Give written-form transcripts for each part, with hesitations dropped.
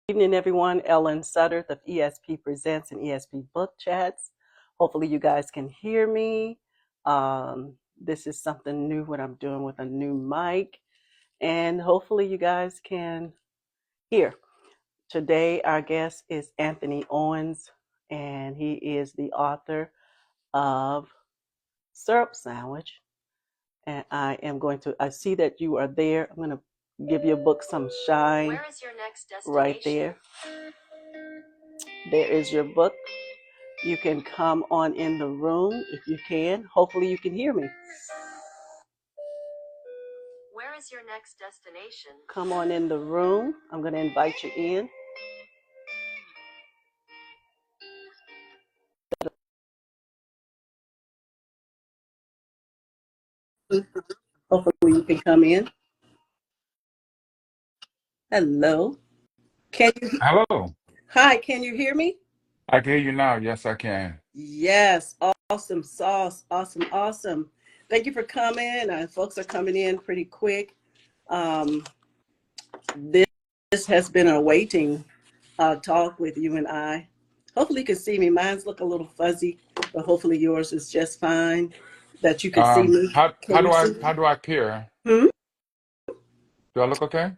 Evening, everyone. Ellen Sutter of ESP Presents and ESP Book Chats. Hopefully, you guys can hear me. This is something new, what I'm doing with a new mic, and hopefully, you guys can hear. Today, our guest is Anthony Owens, and he is the author of Syrup Sandwich. And I see that you are there. I'm going to give your book some shine. Where is your next destination? Right there. There is your book. You can come on in the room if you can. Hopefully you can hear me. Where is your next destination? Come on in the room. I'm going to invite you in. Hopefully you can come in. Hello. Can you? Hello. Hi, can you hear me? I can hear you now. Yes, I can. Yes. Awesome sauce. Awesome. Thank you for coming. Folks are coming in pretty quick. Um, this has been a waiting talk with you and I. Hopefully you can see me. Mine's look a little fuzzy, but hopefully yours is just fine. That you can see me. How Can you see how me? do I appear? Hmm? Do I look okay?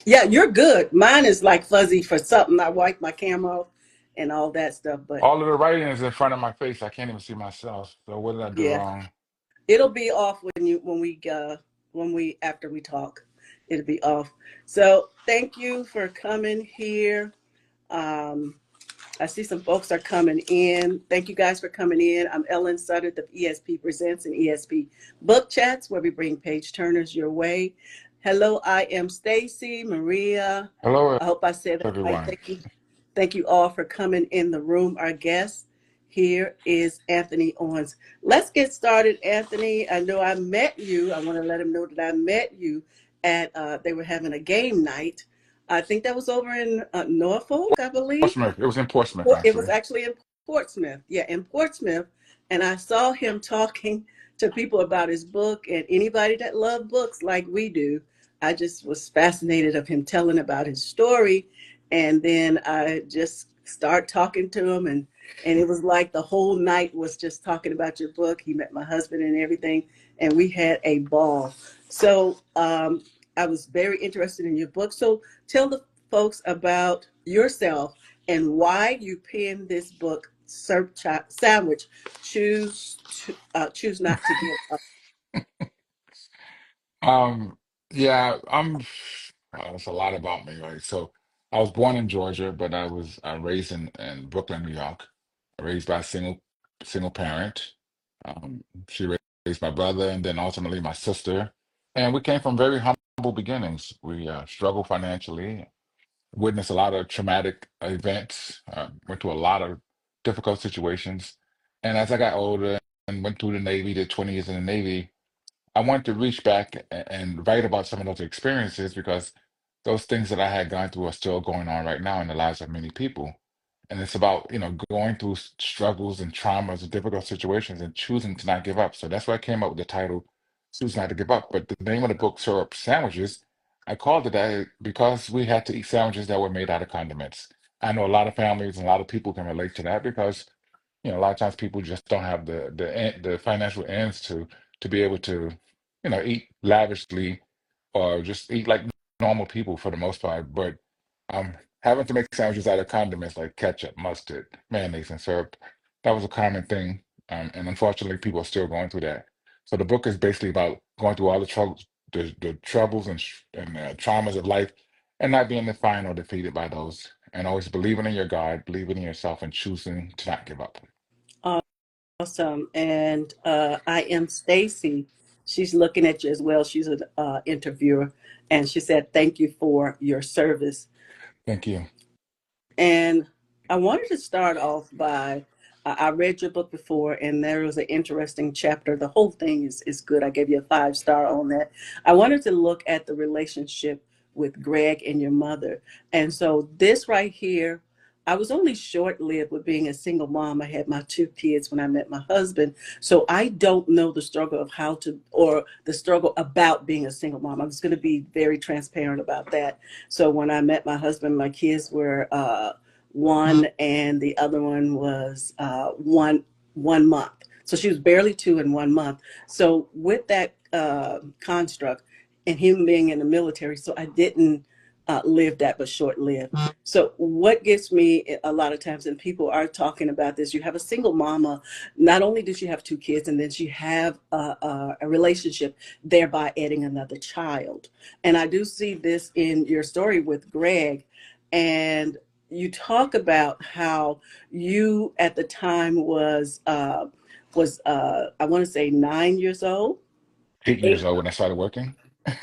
Yeah, you're good. Mine is like fuzzy for something. I wiped my camera off and all that stuff, but All of the writing is in front of my face. I can't even see myself. So what did I do yeah, wrong? it'll be off when we after we talk. It'll be off. So thank you for coming here. Um, I see some folks are coming in. Thank you guys for coming in. I'm Ellen Sutter of ESP Presents and ESP Book Chats, where we bring page turners your way. Hello, I am Stacy, Maria. Hello, I hope I said that right. everyone. Thank you. Thank you all for coming in the room. Our guest here is Anthony Owens. Let's get started, Anthony. I know I met you. I want to let him know that I met you at, they were having a game night. I think that was over in Norfolk, I believe. Portsmouth. It was in Portsmouth, It was actually. actually in Portsmouth. Yeah, in Portsmouth. And I saw him talking to people about his book, and anybody that loved books like we do, I just was fascinated of him telling about his story. And then I just start talking to him, and it was like the whole night was just talking about your book. He met my husband and everything, and we had a ball. So I was very interested in your book. So tell the folks about yourself and why you penned this book, Sandwich. Choose not to give up. Um, yeah, that's a lot about me, right? So I was born in Georgia, but I was raised in Brooklyn, New York. Raised by a single parent. She raised my brother and then ultimately my sister. And we came from very humble beginnings. We struggled financially, witnessed a lot of traumatic events, went through a lot of difficult situations. And as I got older and went through the Navy, did 20 years in the Navy, I wanted to reach back and write about some of those experiences because those things that I had gone through are still going on right now in the lives of many people. And it's about, going through struggles and traumas and difficult situations and choosing to not give up. So that's why I came up with the title, Choose Not to Give Up. But the name of the book, Syrup Sandwiches, I called it that because we had to eat sandwiches that were made out of condiments. I know a lot of families and a lot of people can relate to that because a lot of times people just don't have the financial ends to be able to, eat lavishly or just eat like normal people for the most part. But having to make sandwiches out of condiments like ketchup, mustard, mayonnaise, and syrup, that was a common thing. And unfortunately, people are still going through that. So the book is basically about going through all the troubles and traumas of life, and not being defined or defeated by those, and always believing in your God, believing in yourself, and choosing to not give up. Awesome. And I am Stacy. She's looking at you as well. She's an interviewer, and she said, "Thank you for your service." Thank you. And I wanted to start off by I read your book before, and there was an interesting chapter. The whole thing is good. I gave you a 5 star on that. I wanted to look at the relationship with Greg and your mother. And so this right here I was only short lived with being a single mom. I had my two kids when I met my husband. So I don't know the struggle of how to, or the struggle about being a single mom. I'm just going to be very transparent about that. So when I met my husband, my kids were one, and the other one was 1 month. So she was barely two in 1 month. So with that construct, and him being in the military, so I didn't live that, but short lived. So what gets me a lot of times, and people are talking about this, you have a single mama. Not only does she have two kids, and then she have a relationship, thereby adding another child. And I do see this in your story with Greg, and you talk about how you at the time was I want to say 9 years old, 8 years eight old when I started working.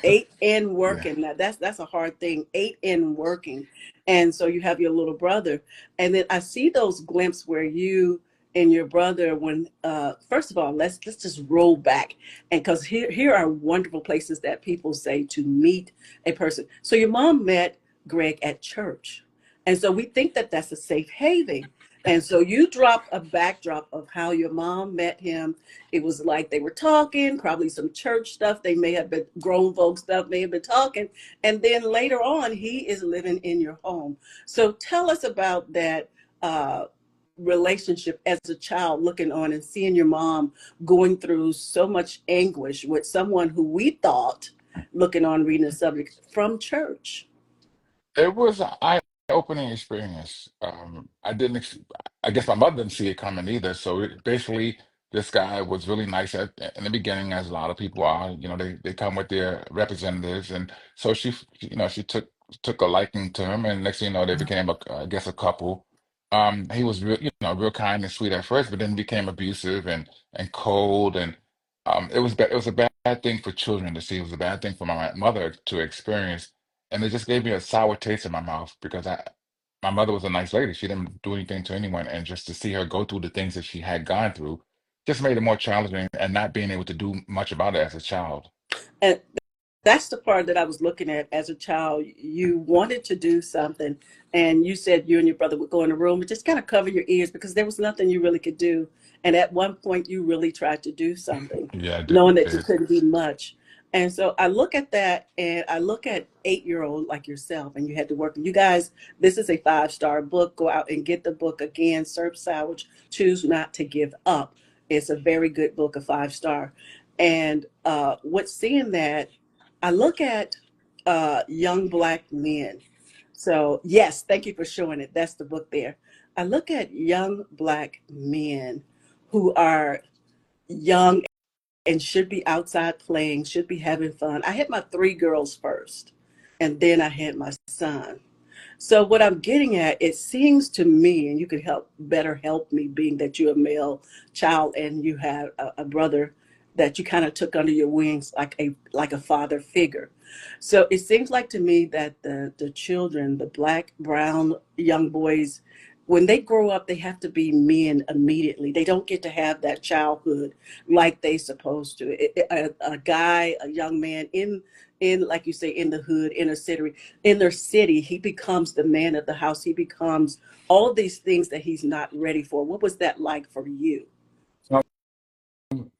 eight and Yeah. working. Now that's a hard thing. Eight and working, and so you have your little brother, and then I see those glimpses where you and your brother. When first of all, let's just roll back, and because here are wonderful places that people say to meet a person. So your mom met Greg at church, and so we think that that's a safe haven. And so you dropped a backdrop of how your mom met him. It was like they were talking, probably some church stuff. They may have been grown folk stuff, may have been talking. And then later on, he is living in your home. So tell us about that relationship as a child, looking on and seeing your mom going through so much anguish with someone who we thought, looking on, reading the subject from church. It was an eye-opening experience. I didn't, I guess my mother didn't see it coming either. So basically, this guy was really nice in the beginning, as a lot of people are. You know, they come with their representatives, and so she took a liking to him, and next thing you know, they became I guess, a couple. He was real kind and sweet at first, but then became abusive and cold, and it was a bad thing for children to see. It was a bad thing for my mother to experience, and it just gave me a sour taste in my mouth because my mother was a nice lady. She didn't do anything to anyone, and just to see her go through the things that she had gone through just made it more challenging, and not being able to do much about it as a child. And that's the part that I was looking at as a child. You wanted to do something, and you said you and your brother would go in a room and just kind of cover your ears because there was nothing you really could do. And at one point, you really tried to do something, Yeah, I knowing that you did. couldn't do much. And so I look at that, and I look at 8-year-old like yourself, and you had to work. You guys, this is a 5-star book. Go out and get the book again. Serve Sandwich, Choose Not to Give Up. It's a very good book, a 5-star. And what's seeing that, I look at young black men. So, yes, thank you for showing it. That's the book there. I look at young black men who are young and should be outside playing, should be having fun. I had my three girls first, and then I had my son. So what I'm getting at, it seems to me, and you could help me, being that you're a male child and you have a brother that you kind of took under your wings like a father figure. So it seems like to me that the children, the black, brown young boys, when they grow up, they have to be men immediately. They don't get to have that childhood like they supposed to. A guy, a young man in like you say, in the hood, in their city, he becomes the man of the house. He becomes all these things that he's not ready for. What was that like for you? Um,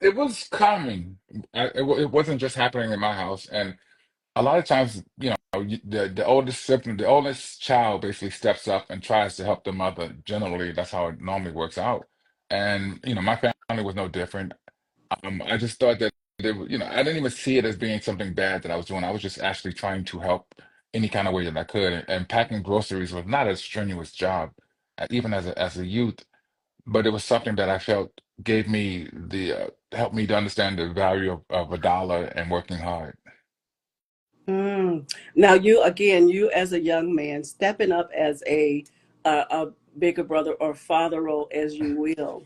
it was common. It wasn't just happening in my house, and a lot of times, the oldest sibling, the oldest child basically steps up and tries to help the mother. Generally, that's how it normally works out. And my family was no different. I just thought that I didn't even see it as being something bad that I was doing. I was just actually trying to help any kind of way that I could. And packing groceries was not a strenuous job, even as a youth, but it was something that I felt gave me helped me to understand the value of a dollar and working hard. Mm. Now you again, you as a young man stepping up as a bigger brother or father role, as you will,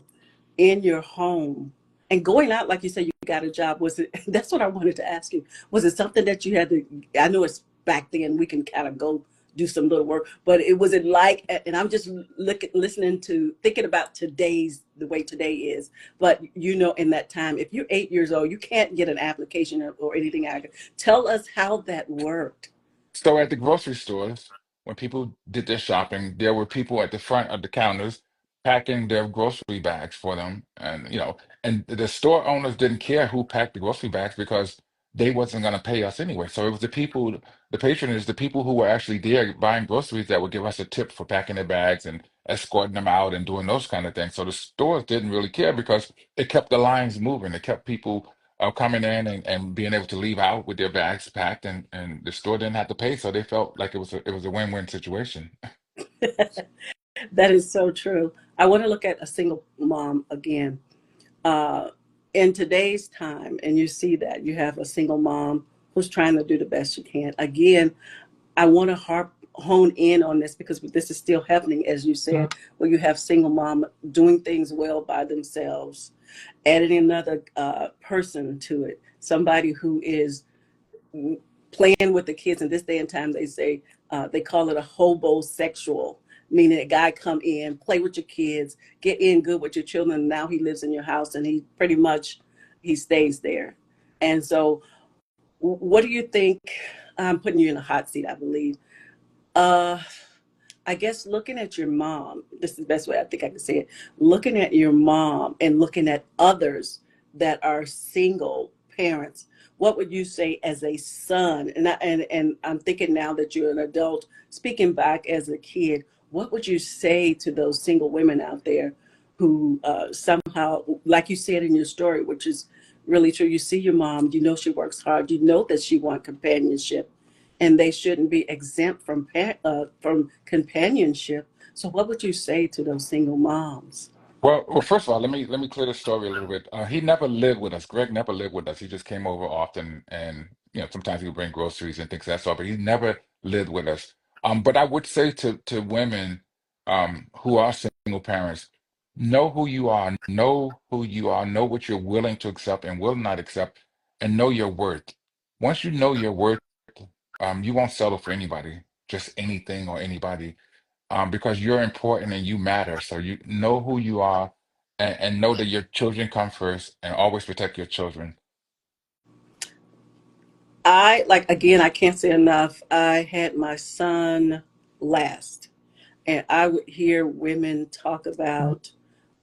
in your home and going out, like you said, you got a job. Was it, that's what I wanted to ask you. Was it something that you had to, I know it's back then, we can kind of go do some little work, but it was it like, and I'm just listening to, thinking about the way today is. But in that time, if you're 8 years old, you can't get an application or anything. Tell us how that worked. So at the grocery stores, when people did their shopping, there were people at the front of the counters packing their grocery bags for them. And, and the store owners didn't care who packed the grocery bags because they wasn't going to pay us anyway. So it was the people, the patronage, the people who were actually there buying groceries that would give us a tip for packing their bags and escorting them out and doing those kind of things. So the stores didn't really care because it kept the lines moving. It kept people coming in and being able to leave out with their bags packed, and the store didn't have to pay, so they felt like it was a win-win situation. That is so true. I want to look at a single mom again. Uh, in today's time, and you see that you have a single mom who's trying to do the best she can. Again, I want to hone in on this because this is still happening, as you said, where you have single mom doing things well by themselves, adding another person to it, somebody who is playing with the kids. In this day and time, they say they call it a hobosexual, meaning a guy come in, play with your kids, get in good with your children. And now he lives in your house, and he pretty much he stays there. And so, what do you think? I'm putting you in a hot seat, I believe. Uh, I guess looking at your mom, this is the best way I think I can say it. Looking at your mom and looking at others that are single parents, what would you say as a son? And I'm thinking now that you're an adult, speaking back as a kid, what would you say to those single women out there who somehow, like you said in your story, which is really true, you see your mom, you know she works hard, you know that she wants companionship, and they shouldn't be exempt from companionship. So, what would you say to those single moms? Well, first of all, let me clear the story a little bit. He never lived with us. Greg never lived with us. He just came over often, and sometimes he would bring groceries and things of that sort. But he never lived with us. But I would say to women who are single parents, know who you are, know what you're willing to accept and will not accept, and know your worth. Once you know your worth, you won't settle for anybody, just anything or anybody, because you're important and you matter. So you know who you are, and know that your children come first, and always protect your children. I like again, I can't say enough. I had my son last, and I would hear women talk about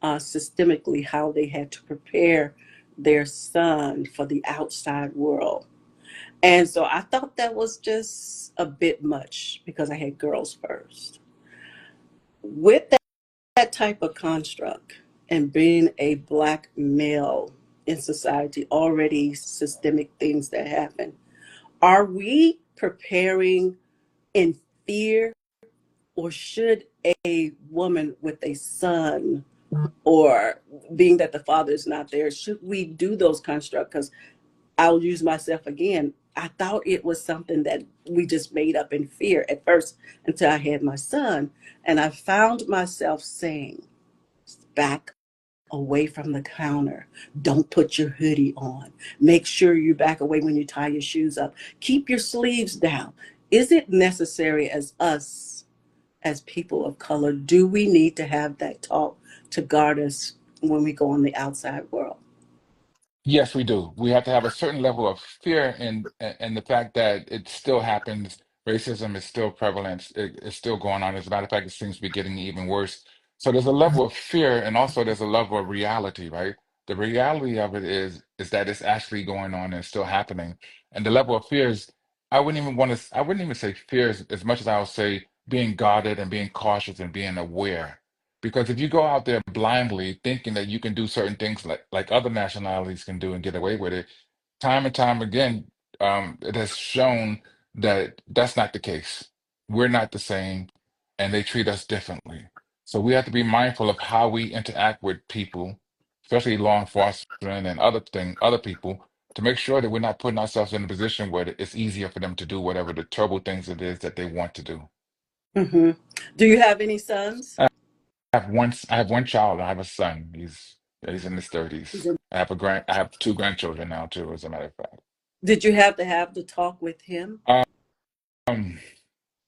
systemically how they had to prepare their son for the outside world. And so I thought that was just a bit much because I had girls first. With that type of construct and being a black male in society, already systemic things that happen, are we preparing in fear, or should a woman with a son, or being that the father is not there, should we do those constructs? Because I'll use myself again. I thought it was something that we just made up in fear at first until I had my son. And I found myself saying, back away from the counter. Don't put your hoodie on. Make sure you back away when you tie your shoes up. Keep your sleeves down. Is it necessary as us, as people of color, do we need to have that talk to guard us when we go on the outside world? Yes, we do. We have to have a certain level of fear in the fact that it still happens. Racism is still prevalent. It's still going on. As a matter of fact, it seems to be getting even worse. So there's a level of fear, and also there's a level of reality, right? The reality of it is that it's actually going on and still happening. And the level of fear is, I wouldn't even say fear as much as I would say being guarded and being cautious and being aware. Because if you go out there blindly thinking that you can do certain things like other nationalities can do and get away with it, time and time again, it has shown that that's not the case. We're not the same, and they treat us differently. So we have to be mindful of how we interact with people, especially law enforcement and other people, to make sure that we're not putting ourselves in a position where it's easier for them to do whatever the terrible things it is that they want to do. Hmm. Do you have any sons? I have one child. I have a son. He's in his 30s. I have two grandchildren now too, as a matter of fact. Did you have the talk with him? Um,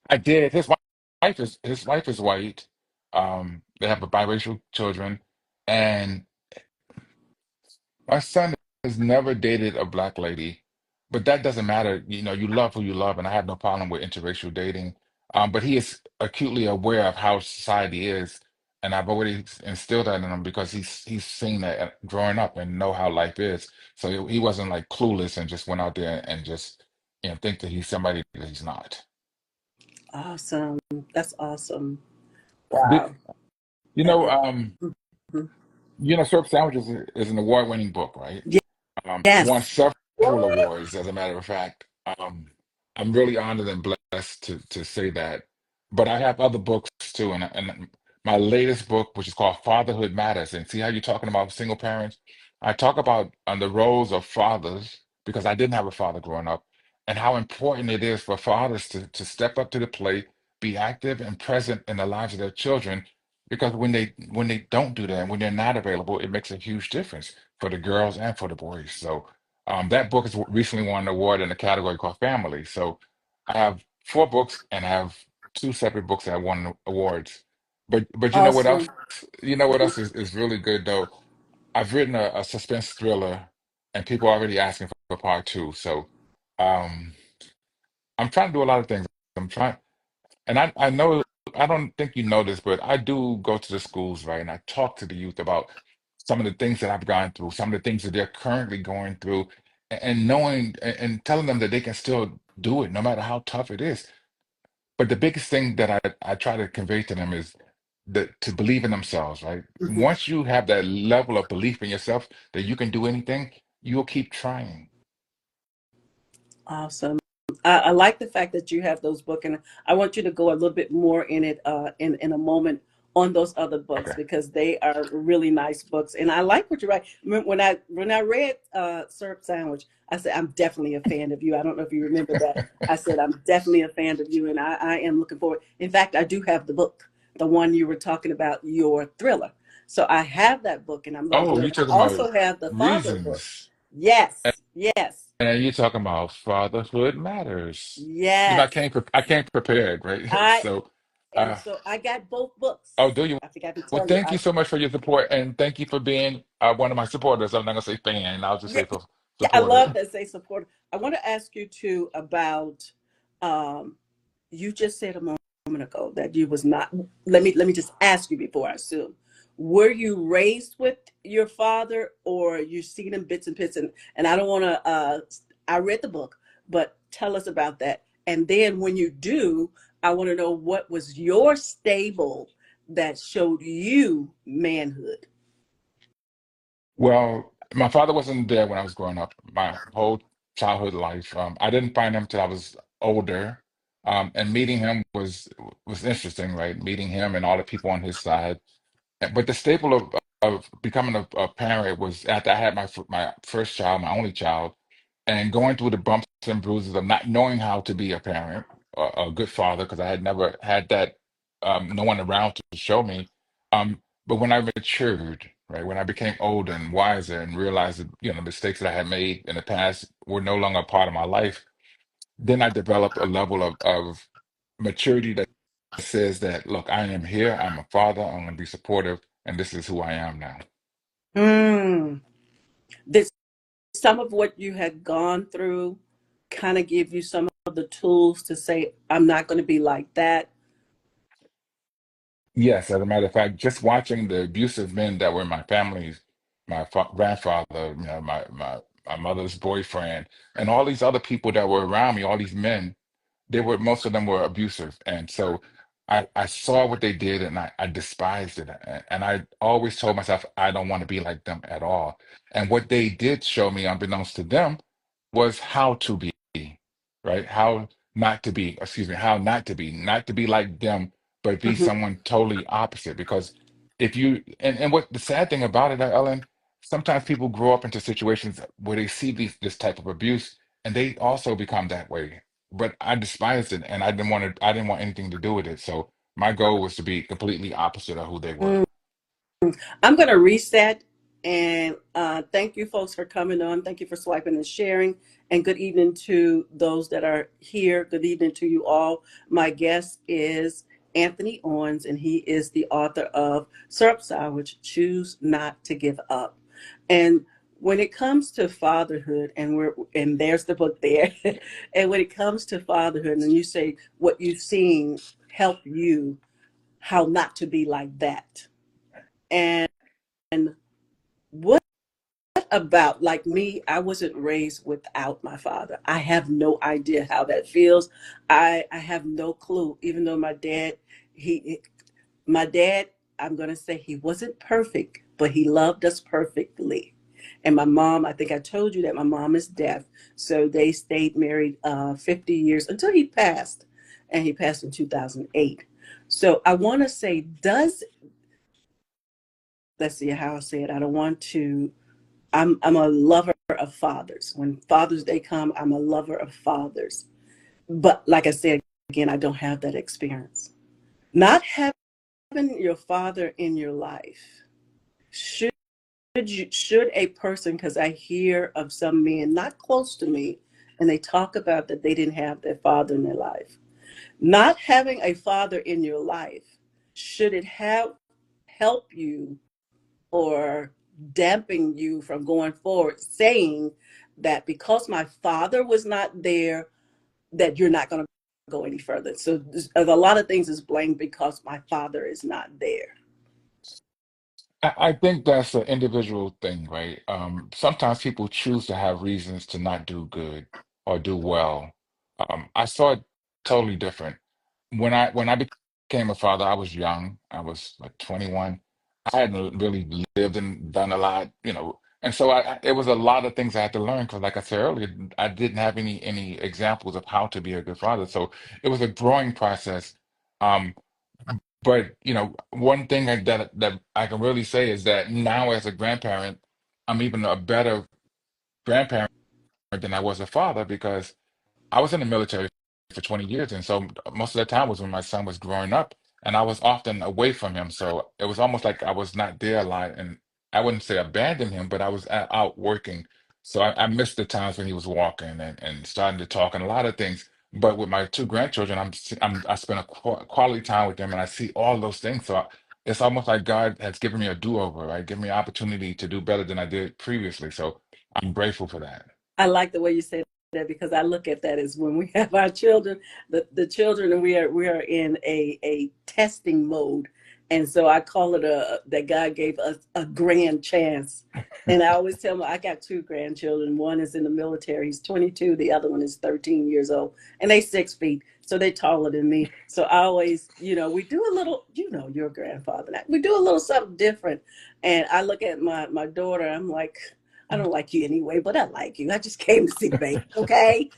I did. His wife is white. They have a biracial children, and my son has never dated a black lady, but that doesn't matter. You love who you love, and I have no problem with interracial dating. But he is acutely aware of how society is, and I've already instilled that in him because he's seen that growing up and know how life is. So he wasn't like clueless and just went out there and just think that he's somebody that he's not. Awesome. That's awesome. Did, Wow. you That know, is. um, Mhm. Syrup Sandwich is an award-winning book, right? Won Yes. several awards, as a matter of fact. I'm really honored and blessed to say that. But I have other books too, and my latest book, which is called Fatherhood Matters, and see how you're talking about single parents. I talk about the roles of fathers because I didn't have a father growing up, and how important it is for fathers to step up to the plate, be active and present in the lives of their children. Because when they don't do that, when they're not available, it makes a huge difference for the girls and for the boys. So that book has recently won an award in a category called Family. So I have four books and I have two separate books that won awards. But you know what else? Awesome. You know what else is really good though? I've written a suspense thriller, and people are already asking for part two. So um, I'm trying to do a lot of things. I'm trying. And I know, I don't think you know this, but I do go to the schools, right? And I talk to the youth about some of the things that I've gone through, some of the things that they're currently going through, and knowing and telling them that they can still do it no matter how tough it is. But the biggest thing that I try to convey to them is that to believe in themselves, right? Mhm. Once you have that level of belief in yourself that you can do anything, you'll keep trying. Awesome. I like the fact that you have those books, and I want you to go a little bit more in it in a moment on those other books Okay. because they are really nice books. And I like what you write. When I read Syrup Sandwich, I said I'm definitely a fan of you. I don't know if you remember that. I said I'm definitely a fan of you, and I am looking forward. In fact, I do have the book, the one you were talking about, your thriller. So I have that book, and I'm going Oh, through you're it. I talking about also have the father book. reasons. Yes, yes, And you're talking about fatherhood matters. I yes. I came prepared, right? I So, and uh, so I got both books. oh, do you? I forgot to Well, tell you. thank you so much for your support, and thank you for being one of my supporters. I'm not gonna say fan, I'll just Yeah, say for yeah, I supporter. love that say support. I want to ask you too about um you just said a moment ago that you was not, let me just ask you before I assume. Were you raised with your father or you seen him bits and bits, and I don't want to I read the book, but tell us about that. And then when you do, I want to know what was your stable that showed you manhood. Well, my father wasn't there when I was growing up. My whole childhood life, I didn't find him till I was older, and meeting him was interesting, right? Meeting him and all the people on his side. But the staple of becoming a parent was after I had my first child, my only child, and going through the bumps and bruises of not knowing how to be a parent, a good father, because I had never had that, no one around to show me. But when I matured, right, when I became older and wiser and realized that, the mistakes that I had made in the past were no longer a part of my life, then I developed a level of maturity that says that, look, I am here, I'm a father, I'm going to be supportive, and this is who I am now. Mm. Did some of what you had gone through kind of give you some of the tools to say, I'm not going to be like that? Yes, as a matter of fact, just watching the abusive men that were in my families, my grandfather, my mother's boyfriend, and all these other people that were around me, all these men, most of them were abusive, and so I saw what they did, and I despised it, and I always told myself I don't want to be like them at all. And what they did show me, unbeknownst to them, was how to be, right? How not to be, excuse me, how not to be like them, but be Mhm. someone totally opposite. Because if you, and what the sad thing about it, Ellen, sometimes people grow up into situations where they see this type of abuse and they also become that way. But I despised it and I didn't want anything to do with it. So my goal was to be completely opposite of who they were. Mm. I'm going to reset and thank you folks for coming on. Thank you for swiping and sharing. And good evening to those that are here. Good evening to you all. My guest is Anthony Owens, and he is the author of Syrup Sandwich, Choose Not to Give Up. And when it comes to fatherhood, and there's the book there, and when it comes to fatherhood, and you say what you've seen help you, how not to be like that, and what about, like me, I wasn't raised without my father. I have no idea how that feels. I have no clue. Even though he my dad, I'm going to say he wasn't perfect, but he loved us perfectly. And my mom, I think I told you that my mom is deaf. So they stayed married 50 years until he passed. And he passed in 2008. So I want to say, let's see how I say it. I don't want to, I'm a lover of fathers. When Father's Day come, I'm a lover of fathers. But like I said, again, I don't have that experience. Not having your father in your life, should should a person, because I hear of some men not close to me, and they talk about that they didn't have their father in their life. Not having a father in your life, should it have help you or dampen you from going forward, saying that because my father was not there, that you're not going to go any further? So a lot of things is blamed because my father is not there. I think that's an individual thing, right? Sometimes people choose to have reasons to not do good or do well. I saw it totally different. When I became a father, I was young. I was like 21. I hadn't really lived and done a lot, and so it was a lot of things I had to learn because, like I said earlier, I didn't have any examples of how to be a good father. So it was a growing process. Um, but one thing that I can really say is that now as a grandparent, I'm even a better grandparent than I was a father because I was in the military for 20 years, and so most of the time was when my son was growing up, and I was often away from him. So it was almost like I was not there a lot, and I wouldn't say abandon him, but I was out working. So I missed the times when he was walking and starting to talk and a lot of things. But with my two grandchildren, I spend a quality time with them, and I see all those things. So it's almost like God has given me a do-over, right? Given me an opportunity to do better than I did previously. So I'm grateful for that. I like the way you said that, because I look at that as when we have our children, the children, and we are in a testing mode, and so I call it a that God gave us a grand chance. And I always tell them I got two grandchildren. One is in the military; he's 22. The other one is 13 years old, and they 6 feet, so they taller than me. So I always, we do a little, your grandfather. We do a little something different, and I look at my daughter. I'm like, I don't like you anyway, but I like you. I just came to see the baby, okay?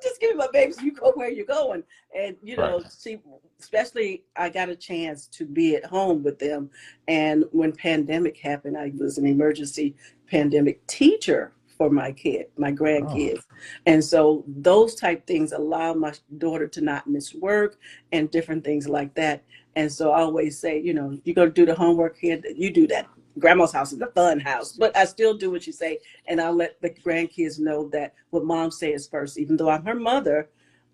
Just give me my baby so you go where you're going. And, Right. see, especially I got a chance to be at home with them. And when pandemic happened, I was an emergency pandemic teacher for my Oh. grandkids. And so those type things allow my daughter to not miss work and different things like that. And so I always say, you're going to do the homework here, you do that. Grandma's house is the fun house, but I still do what you say, and I'll let the grandkids know that what mom says first. Even though I'm her mother,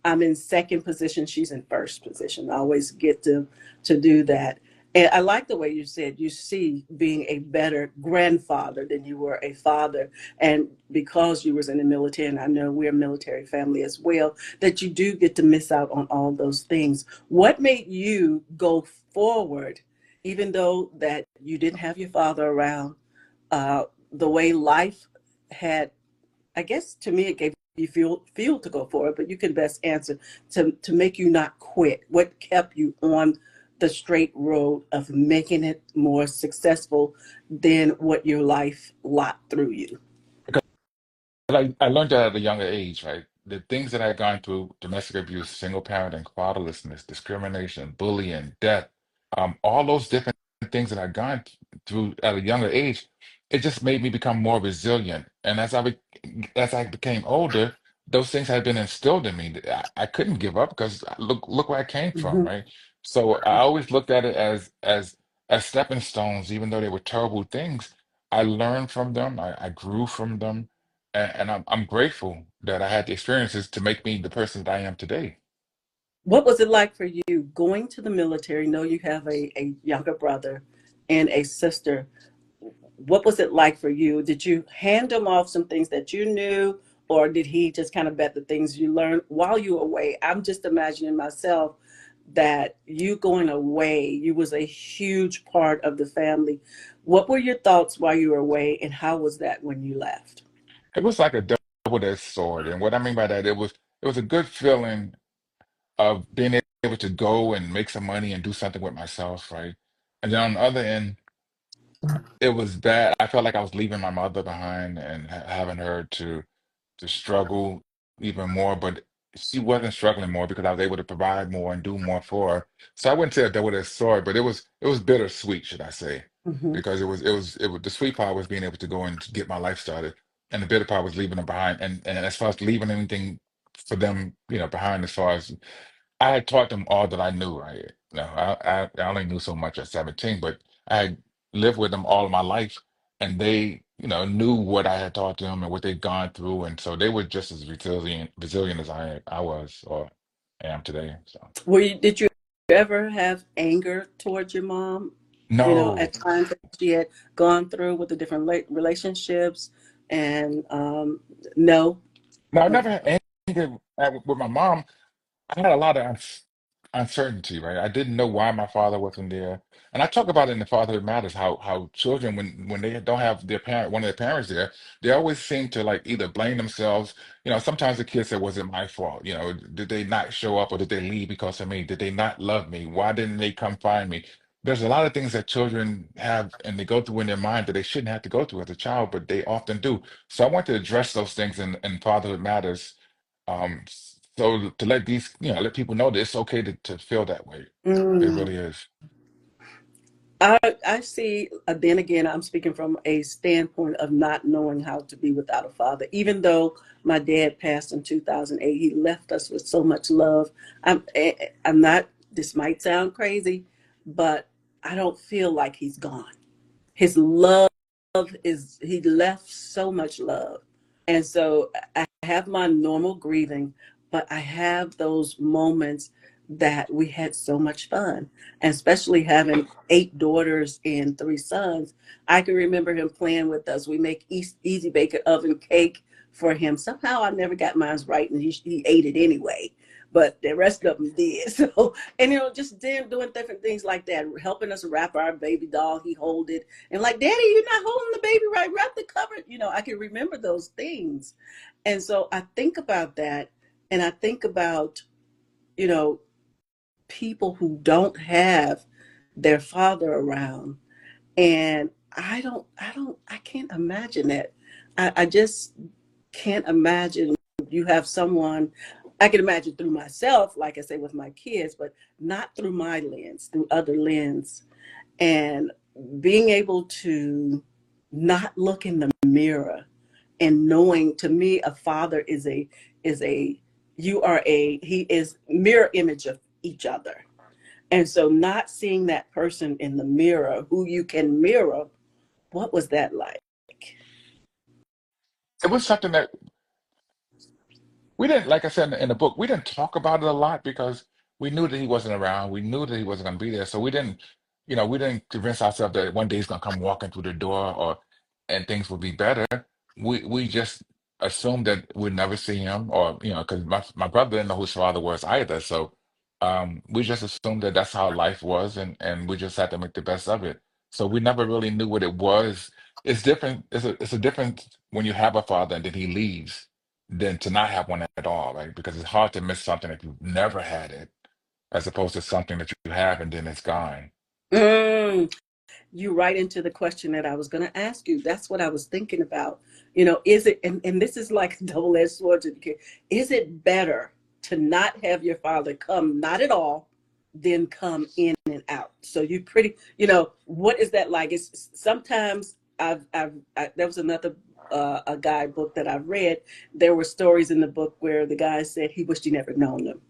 I'm in second position, she's in first position. I always get to do that. And I like the way you said you see being a better grandfather than you were a father. And because you was in the military, and I know we're a military family as well, that you do get to miss out on all those things. What made you go forward, even though that you didn't have your father around, the way life had, I guess to me it gave you fuel to go forward, but you can best answer, to make you not quit. What kept you on the straight road of making it more successful than what your life locked through you? I learned that at a younger age, right? The things that I'd gone through, domestic abuse, single parenting, fatherlessness, discrimination, bullying, death, all those different things that I'd gone through at a younger age, it just made me become more resilient. And as I became older, those things had been instilled in me. I couldn't give up because look where I came from, Mhm. right? So I always looked at it as stepping stones, even though they were terrible things. I learned from them, I grew from them, and I'm grateful that I had the experiences to make me the person that I am today. What was it like for you going to the military? Know you have a younger brother and a sister. what was it like for you? Did you hand him off some things that you knew, or did he just kind of bet the things you learned while you were away? I'm just imagining myself that you going away, you was a huge part of the family. What were your thoughts while you were away, and how was that when you left? It was like a double-edged sword. And what I mean by that, it was a good feeling of being able to go and make some money and do something with myself, right? And then on the other end, it was bad. I felt like I was leaving my mother behind and having her to struggle even more, but she wasn't struggling more because I was able to provide more and do more for her. So I wouldn't say that was a sword, but it was bittersweet, should I say? Hmm. Because it was the sweet part was being able to go and to get my life started, and the bitter part was leaving them behind. And as far as leaving anything for them, you know, behind, as far as I had taught them all that I knew. Right? No, I only knew so much at 17, but I had lived with them all of my life, and they, you know, knew what I had taught them and what they'd gone through, and so they were just as resilient as I was or am today. So Did you ever have anger towards your mom? You know, no, at times that she had gone through with the different relationships, and no. no, I Okay. never had anger with my mom. I had a lot of uncertainty, right? I didn't know why my father wasn't there. And I talk about it in the Fatherhood Matters, how children, when they don't have their parent, one of their parents there, they always seem to like either blame themselves. You know, sometimes the kids say, was it my fault? You know, did they not show up or did they leave because of me? Did they not love me? Why didn't they come find me? There's a lot of things that children have and they go through in their mind that they shouldn't have to go through as a child, but they often do. So I want to address those things in Fatherhood Matters, so to let these, you know, let people know that it's okay to feel that way. It Mm. really is. I see, then again, I'm speaking from a standpoint of not knowing how to be without a father. Even though my dad passed in 2008, he left us with so much love. I'm not, this might sound crazy, but I don't feel like he's gone. His love is, he left so much love. And so I have my normal grieving, but I have those moments that we had so much fun. And especially having 8 daughters and 3 sons, I can remember him playing with us. We make easy bake oven cake for him. Somehow I never got mine right, and he ate it anyway. But the rest of them did. So, and just doing different things like that, helping us wrap our baby doll. He hold it and like, Daddy, you're not holding the baby right. Wrap the cover. I can remember those things. And so I think about that, and I think about, you know, people who don't have their father around. And I can't imagine that. I just can't imagine you have someone. I can imagine through myself, like I say with my kids, but not through my lens, through other lens. And being able to not look in the mirror and knowing, to me, a father is a you are a he is mirror image of each other. And so not seeing that person in the mirror who you can mirror, what was that like? It was something that we didn't, like I said in the book, we didn't talk about it a lot because we knew that he wasn't around. We knew that he wasn't going to be there. So we didn't, you know, we didn't convince ourselves that one day he's going to come walking through the door or and things would be better. We just assumed that we'd never see him or, you know, because my brother didn't know who his father was either. So we just assumed that that's how life was and we just had to make the best of it. So we never really knew what it was. It's different. It's a difference when you have a father and then he leaves than to not have one at all, right? Because it's hard to miss something if you've never had it, as opposed to something that you have and then it's gone. Mm, you right into the question that I was going to ask you. That's what I was thinking about. Is it, and this is like a double-edged sword to the kid, is it better to not have your father come, not at all, than come in and out? So you pretty, what is that like? It's sometimes there was another a guy book that I read. There were stories in the book where the guy said he wished he never known them.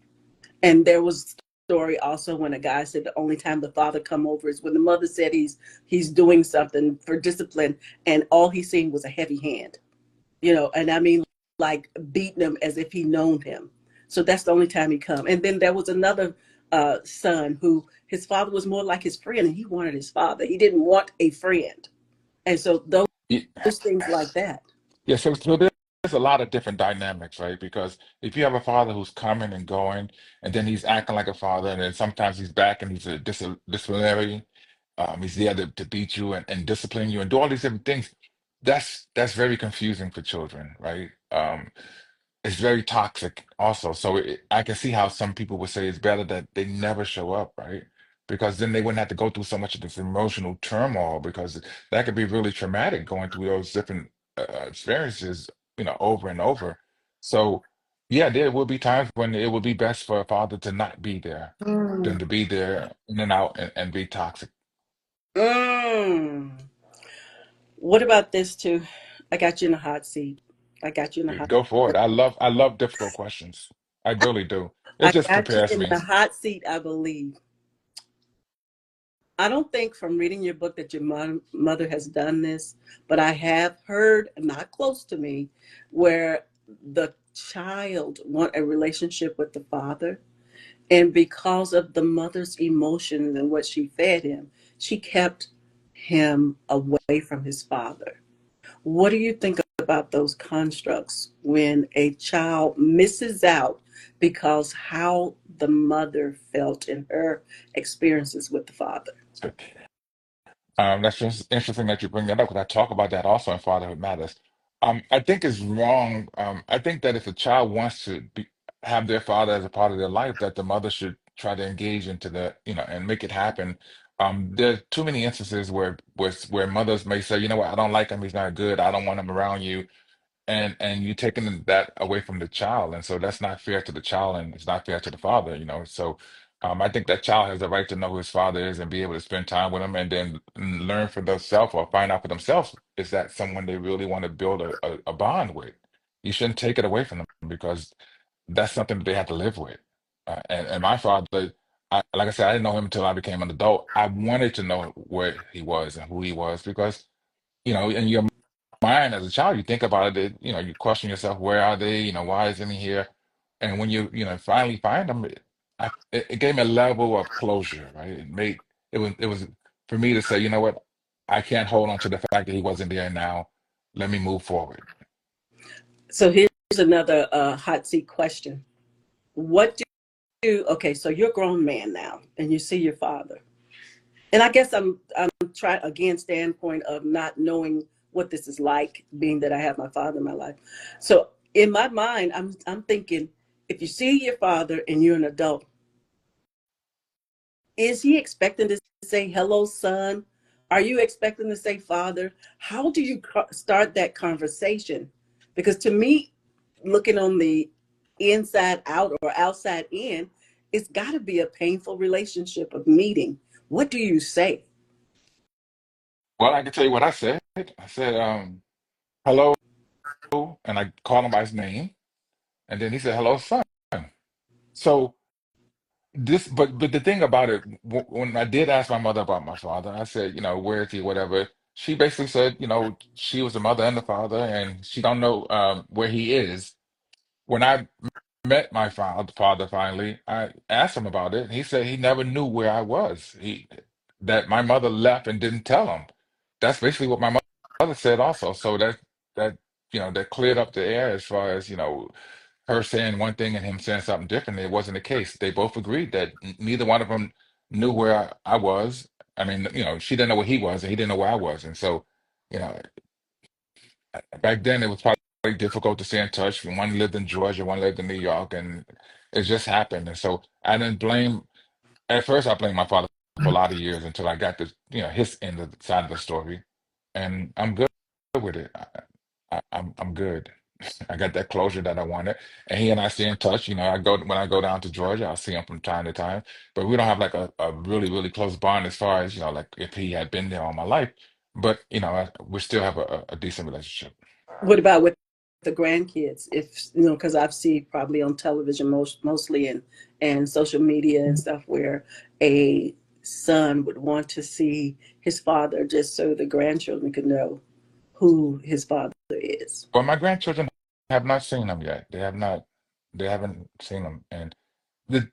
And there was a story also when a guy said the only time the father come over is when the mother said he's doing something for discipline, and all he's seeing was a heavy hand. And I mean, like beating him as if he known him. So that's the only time he come. And then there was another son who his father was more like his friend, and he wanted his father. He didn't want a friend. And so those things like that. Yeah, so there's a lot of different dynamics, right? Because if you have a father who's coming and going, and then he's acting like a father, and then sometimes he's back and he's a disciplinary, he's there to beat you and discipline you and do all these different things. That's very confusing for children, right? It's very toxic also. So I can see how some people would say it's better that they never show up, right? Because then they wouldn't have to go through so much of this emotional turmoil because that could be really traumatic going through those different experiences, over and over. So yeah, there will be times when it would be best for a father to not be there than Mm. to be there in and out and be toxic. Mm. What about this too? I got you in the hot seat. I got you in the hot. Go for it. I love difficult questions. I really do. It I just got you prepares in me. the hot seat. I believe. I don't think from reading your book that your mother has done this, but I have heard, not close to me, where the child want a relationship with the father, and because of the mother's emotions and what she fed him, she kept him away from his father. What do you think about those constructs when a child misses out because how the mother felt in her experiences with the father? That's just interesting that you bring that up because I talk about that also in Fatherhood Matters. I think it's wrong. I think that if a child wants to have their father as a part of their life, that the mother should try to engage into and make it happen. There's too many instances where mothers may say, you know what, I don't like him, he's not good, I don't want him around you, and you're taking that away from the child, and so that's not fair to the child and it's not fair to the father, so I think that child has the right to know who his father is and be able to spend time with him and then learn for themselves or find out for themselves, is that someone they really want to build a bond with. You shouldn't take it away from them because that's something that they have to live with. And my father, like I said, I didn't know him until I became an adult. I wanted to know where he was and who he was because in your mind as a child, you think about it, you question yourself, where are they? Why isn't he here? And when you finally find them, it gave me a level of closure, right? It was for me to say, you know what, I can't hold on to the fact that he wasn't there now. Let me move forward. So here's another hot seat question. What okay, so you're a grown man now and you see your father. And I guess I'm trying again standpoint of not knowing what this is like, being that I have my father in my life. So in my mind, I'm thinking, if you see your father and you're an adult, is he expecting to say hello, son? Are you expecting to say father? How do you start that conversation? Because to me, looking on the inside out or outside in, it's got to be a painful relationship of meeting. What do you say? Well, I can tell you what I said. I said, hello, and I called him by his name, and then he said, hello, son. So but the thing about it, when I did ask my mother about my father, I said, where is he, whatever. She basically said, she was the mother and the father, and she don't know where he is. When I met my father finally, I asked him about it. He said he never knew where I was. That my mother left and didn't tell him. That's basically what my mother said also. So that cleared up the air as far as, her saying one thing and him saying something different. It wasn't the case. They both agreed that neither one of them knew where I was. I mean, she didn't know where he was, and he didn't know where I was. And so, you know, back then it was probably difficult to stay in touch. One lived in Georgia, one lived in New York, and it just happened. And so I didn't blame. At first, I blamed my father for a lot of years until I got his end of the side of the story, and I'm good with it. I'm good. I got that closure that I wanted, and he and I stay in touch. When I go down to Georgia, I'll see him from time to time, but we don't have like a really really close bond as far as like if he had been there all my life. But we still have a decent relationship. What about with the grandkids? If because I've seen probably on television mostly and social media and stuff where a son would want to see his father just so the grandchildren could know who his father is. But my grandchildren have not seen him yet. They haven't seen him, and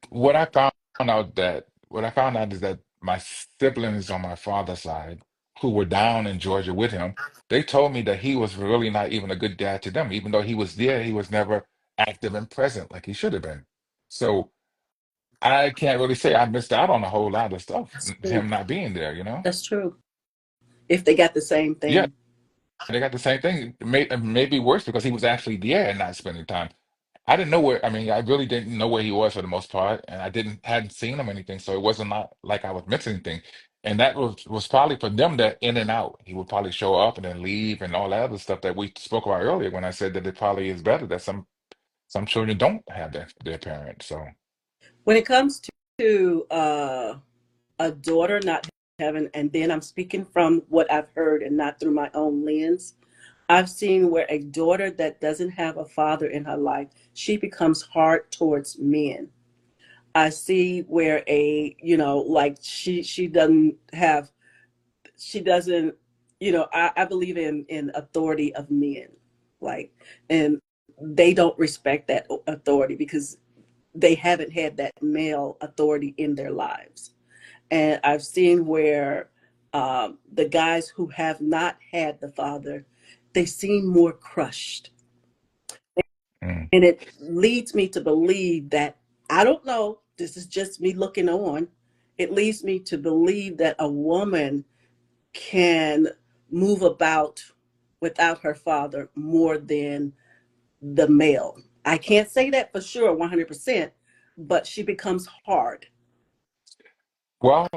what I found out is that my siblings on my father's side. who were down in Georgia with him, they told me that he was really not even a good dad to them. Even though he was there, he was never active and present like he should have been. So I can't really say I missed out on a whole lot of stuff, That's true. him not being there, you know? That's true. If they got the same Yeah, thing. they got the same thing. Maybe worse because he was actually there and not spending time. I didn't know where, I mean, I really didn't know where he was for the most part, and I hadn't seen him anything, so it wasn't not like I was missing anything. And that was probably for them that in and out. He would probably show up and then leave and all that other stuff that we spoke about earlier when I said that it probably is better that some children don't have their parents. So When it comes to a daughter not having, and then I'm speaking from what I've heard and not through my own lens. I've seen where a daughter that doesn't have a father in her life, she becomes hard towards men. I see where like she doesn't have, she doesn't, I believe in authority of men, like, and they don't respect that authority because they haven't had that male authority in their lives. And I've seen where the guys who have not had the father, they seem more crushed. mm. And it leads me to believe that, I don't know, this is just me looking on. It leads me to believe that a woman can move about without her father more than the male. I can't say that for sure 100%, but she becomes hard. Well,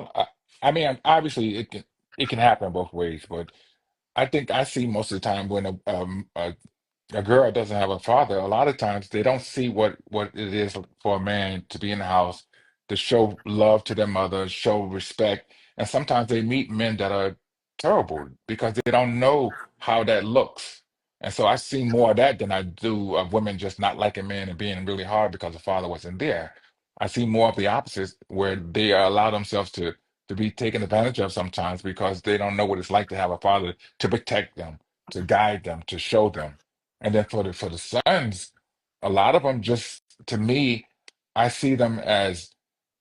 I mean, obviously it can happen both ways, but I think I see most of the time when a girl doesn't have a father, a lot of times they don't see what it is for a man to be in the house, to show love to their mother, show respect, and sometimes they meet men that are terrible because they don't know how that looks. And so I see more of that than I do of women just not liking men and being really hard because the father wasn't there. I see more of the opposites where they allow themselves to be taken advantage of sometimes because they don't know what it's like to have a father to protect them, to guide them, to show them. And then for the sons, a lot of them just to me, I see them as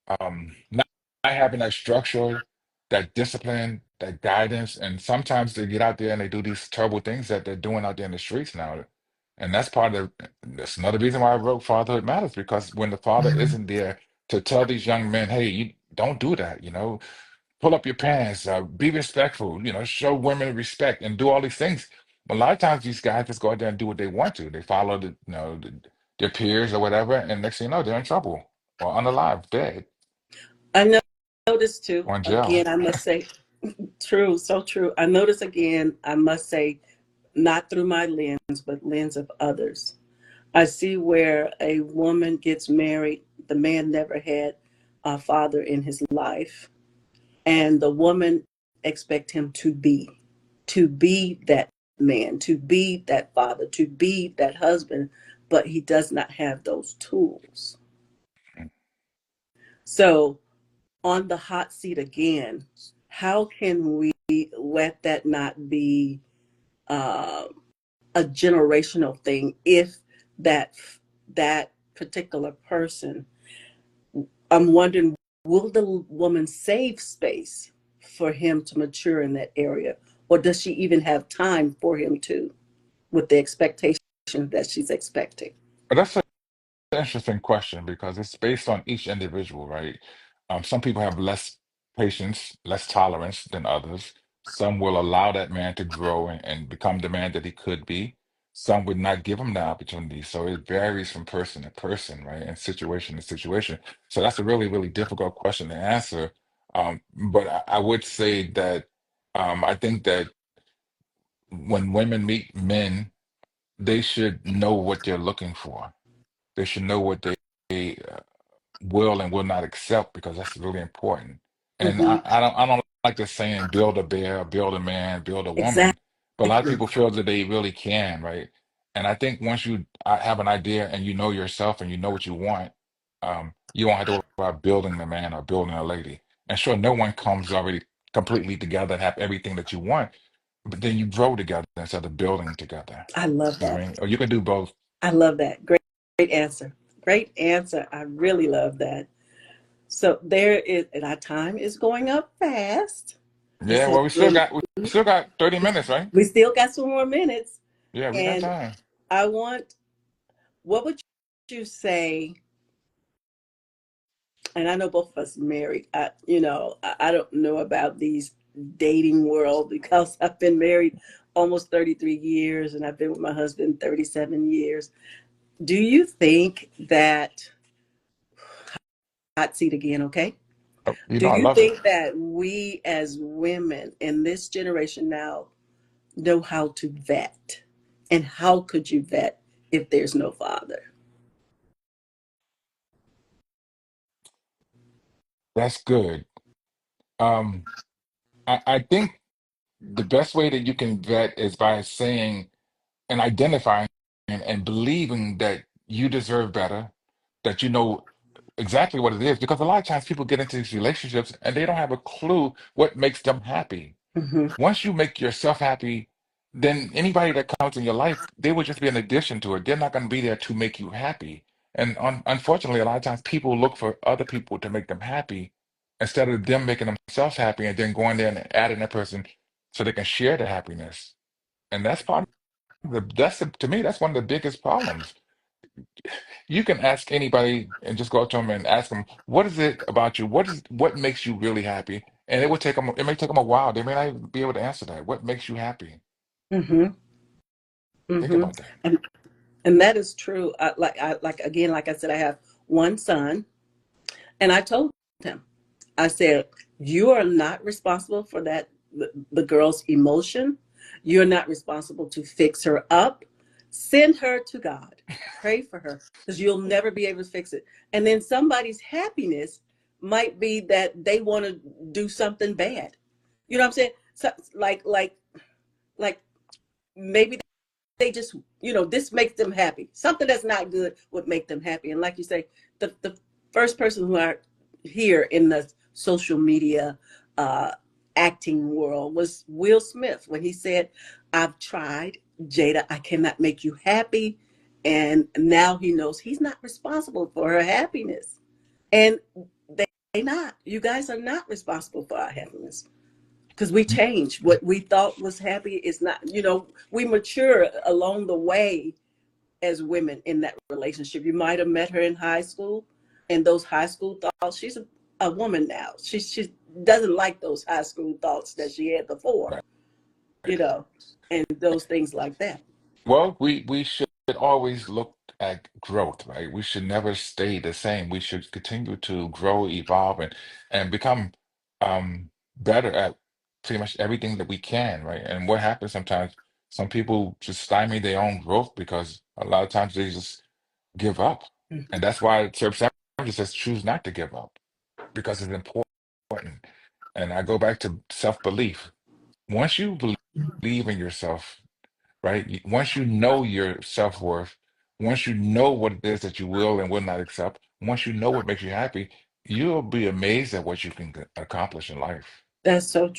not having that structure, that discipline, that guidance, and sometimes they get out there and they do these terrible things that they're doing out there in the streets now. And that's another reason why I wrote Fatherhood Matters, because when the father isn't there to tell these young men, hey, you don't do that, pull up your pants, be respectful, show women respect and do all these things. A lot of times these guys just go out there and do what they want to. They follow their peers or whatever, and next thing you know, they're in trouble or unalive, dead, I noticed too, or in jail. again, I must say, true, so true. I notice again, I must say, not through my lens, but lens of others. I see where a woman gets married, the man never had a father in his life, and the woman expect him to be that man, to be that father, to be that husband, but he does not have those tools. So on the hot seat again, how can we let that not be uh, a generational thing if that that particular person, I'm wondering, will the woman save space for him to mature in that area, or does she even have time for him to, with the expectation that she's expecting? But that's an interesting question because it's based on each individual, right? Some people have less patience, less tolerance than others. Some will allow that man to grow and become the man that he could be. Some would not give him the opportunity. So it varies from person to person, right? And situation to situation. So that's a really, really difficult question to answer. But I would say that I think that when women meet men, they should know what they're looking for. They should know what they will and will not accept because that's really important. And Hmm. I don't like the saying build a bear, build a man, build a woman, but a lot of Exactly. people feel that they really can, right? And I think once you have an idea and you know yourself and you know what you want, you won't have to worry about building a man or building a lady. And sure, no one comes already completely together and have everything that you want, but then you grow together instead of building together. I love You know what that. I mean? Or you can do both. I love that. Great, great answer. Great answer. I really love that. So there is, and our time is going up fast. Yeah, This has well, been, we still got 30 minutes, right? we still got some more minutes. Yeah, we got And time. I want, what would you say? And I know both of us married. I don't know about these dating world because I've been married almost 33 years and I've been with my husband 37 years. Do you think that, hot seat again, okay? Oh, you Do know, I you love it. think that we as women in this generation now know how to vet? And how could you vet if there's no father? That's good. Um, I think the best way that you can vet is by saying and identifying and believing that you deserve better, that you know exactly what it is. Because a lot of times people get into these relationships and they don't have a clue what makes them happy. Hmm. Once you make yourself happy, then anybody that comes in your life, they will just be an addition to it. They're not going to be there to make you happy. And unfortunately, a lot of times people look for other people to make them happy instead of them making themselves happy and then going there and adding that person so they can share the happiness. And that's part of to me, that's one of the biggest problems. You can ask anybody and just go up to them and ask them, what is it about you? What makes you really happy? And it may take them a while. They may not even be able to answer that. What makes you happy? Hmm. Think Hmm. about that. And and that is true. Like again, like I said, I have one son, and I told him, I said, you are not responsible for the girl's emotion. You're not responsible to fix her up. Send her to God. Pray for her because you'll never be able to fix it. And then somebody's happiness might be that they want to do something bad. You know what I'm saying? So, like maybe they just, this makes them happy. Something that's not good would make them happy. And like you say, the first person who I hear in the social media uh, acting world was Will Smith when he said, I've tried, Jada, I cannot make you happy. And now he knows he's not responsible for her happiness. And they not. You guys are not responsible for our happiness because we change. What we thought was happy is not, we mature along the way as women in that relationship. You might have met her in high school, and those high school thoughts, she's a woman now. She doesn't like those high school thoughts that she had before, Right. you know, and those things like that. Well, we should always look at growth, right? We should never stay the same. We should continue to grow, evolve, and become better at pretty much everything that we can, right? And what happens sometimes, some people just stymie their own growth because a lot of times they just give up. And that's why Sir Sanders says choose not to give up because it's important. And I go back to self-belief. Once you believe in yourself, right? Once you know your self-worth, once you know what it is that you will and will not accept, once you know what makes you happy, you'll be amazed at what you can accomplish in life. That's so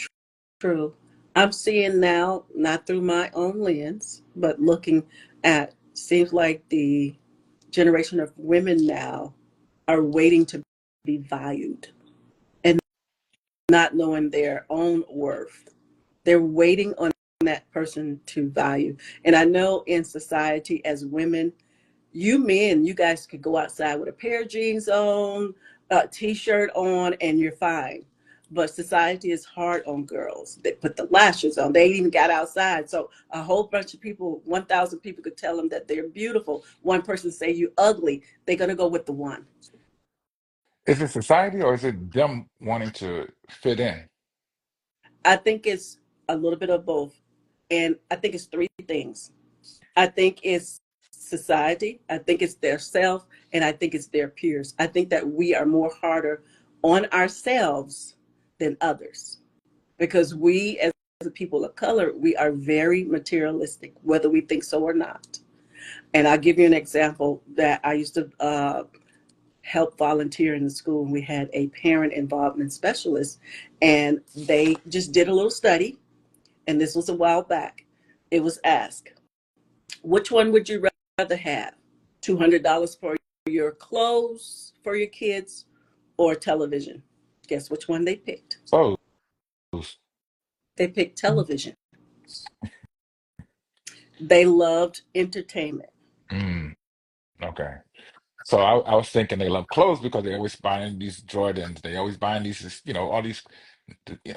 true. I'm seeing now, not through my own lens, but looking at, seems like the generation of women now are waiting to be valued and not knowing their own worth. They're waiting on that person to value. And I know in society as women, you men, you guys could go outside with a pair of jeans on, a t-shirt on, and you're fine. But society is hard on girls. They put the lashes on. They ain't even got outside. So a whole bunch of people, 1,000 people could tell them that they're beautiful. One person say you ugly. They're gonna go with the one. Is it society or is it them wanting to fit in? I think it's a little bit of both. And I think it's three things. I think it's society, I think it's their self, and I think it's their peers. I think that we are more harder on ourselves than others because we, as a people of color, we are very materialistic, whether we think so or not. And I'll give you an example that I used to help volunteer in the school. And we had a parent involvement specialist, and they just did a little study. And this was a while back. It was asked, which one would you rather have? $200 for your clothes for your kids or television? Guess which one they picked? Clothes. They picked television. They loved entertainment. Mm, okay. So I was thinking they love clothes because they always buying these Jordans. They always buying these,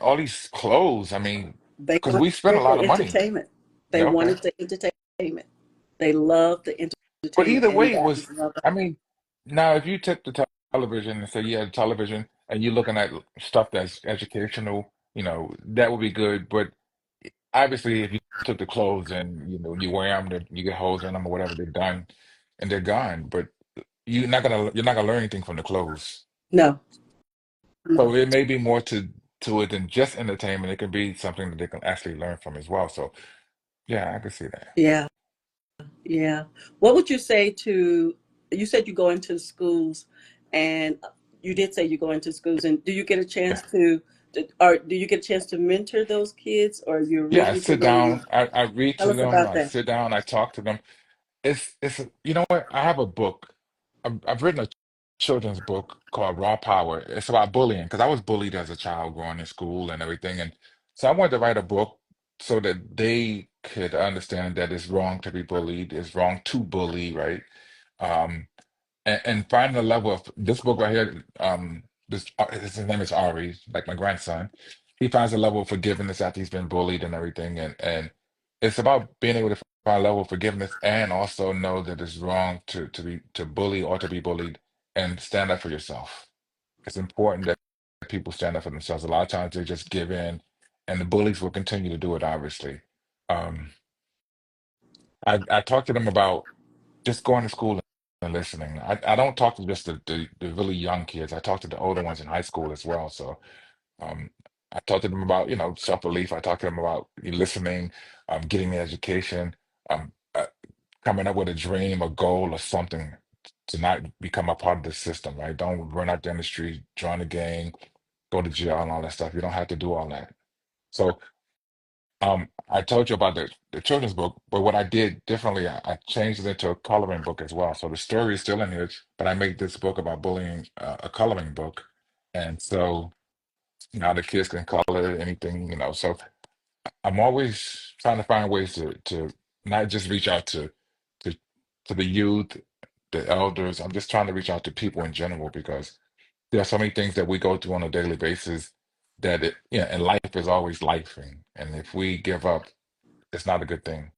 all these clothes. I mean, They because we spend a wanted lot the of money. entertainment. They Yeah, okay. wanted the entertainment. They loved the But entertainment, either and way, it that was, was love. I mean, now if you took the television and say you had a television and you're looking at stuff that's educational, that would be good. But obviously, if you took the clothes and you wear them, you get holes in them or whatever, they're done and they're gone. But you're not gonna learn anything from the clothes. No, So no. it may be more to it than just entertainment. It can be something that they can actually learn from as well. So yeah, I can see that. Yeah, yeah. What would you say to, you said you go into schools, and you did say you go into schools, and do you get a chance Yeah. or do you get a chance to mentor those kids, or you're Yeah, I reading to sit them? down, I read Tell to us them, about I that. sit down, I talk to them. It's you know what? I have a book. I've written a children's book called Raw Power. It's about bullying because I was bullied as a child growing in school and everything. And so I wanted to write a book so that they could understand that it's wrong to be bullied, it's wrong to bully, right? Um, and finding a level of this book right here, his name is Ari, like my grandson. He finds a level of forgiveness after he's been bullied and everything, and it's about being able to find a level of forgiveness and also know that it's wrong to bully or to be bullied and stand up for yourself. It's important that people stand up for themselves. A lot of times they just give in, and the bullies will continue to do it, obviously. Um, I talked to them about just going to school and listening. I don't talk to just the really young kids. I talk to the older ones in high school as well. So um, I talk to them about, self-belief. I talk to them about listening, getting an education, coming up with a dream, a goal, or something to not become a part of the system, right? Don't run out there in the street, join a gang, go to jail and all that stuff. You don't have to do all that. So I told you about the children's book, but what I did differently, I changed it into a coloring book as well. So the story is still in here, but I made this book about bullying, a coloring book, and so now the kids can color anything. So I'm always trying to find ways to not just reach out to to the youth, the elders. I'm just trying to reach out to people in general because there are so many things that we go through on a daily basis that and life is always lifing, and if we give up, it's not a good thing.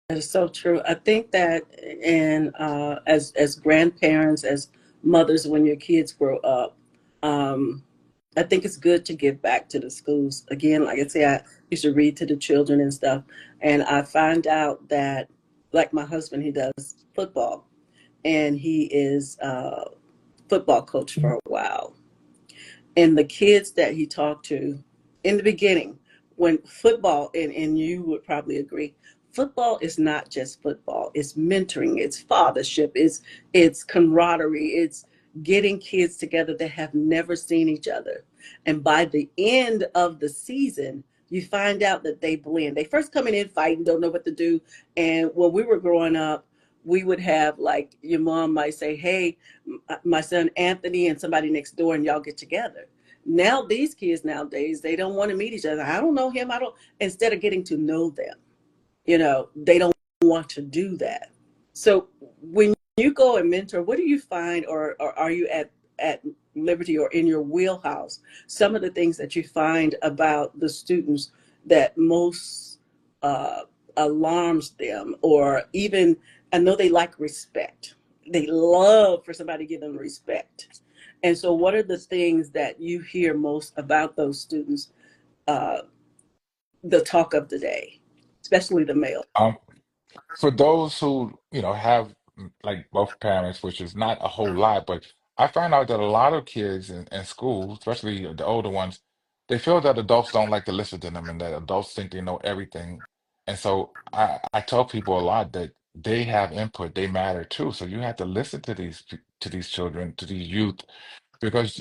That is so true. I think that, and as grandparents, as mothers, when your kids grow up, um, I think it's good to give back to the schools. Again, like I say, I used to read to the children and stuff, and I find out that, like my husband, he does football, and he is a football coach for a while. And the kids that he talked to in the beginning, when football, and you would probably agree, football is not just football, it's mentoring, it's fathership, it's camaraderie, it's getting kids together that have never seen each other. And by the end of the season, you find out that they blend. They first coming in fighting, don't know what to do. And when we were growing up, we would have, like, your mom might say, hey, my son Anthony and somebody next door, and y'all get together. Now these kids nowadays, they don't want to meet each other. I don't know him. I don't. Instead of getting to know them, they don't want to do that. So when you go and mentor, what do you find, or are you at liberty or in your wheelhouse? Some of the things that you find about the students that most uh, alarms them, or even, I know they like respect. They love for somebody to give them respect. And so, what are the things that you hear most about those students? Uh, the talk of the day, especially the male. Um, for those who, have like both parents, which is not a whole lot, but I find out that a lot of kids in school, especially the older ones, they feel that adults don't like to listen to them and that adults think they know everything. And so I tell people a lot that they have input, they matter too. So you have to listen to these children, to these youth, because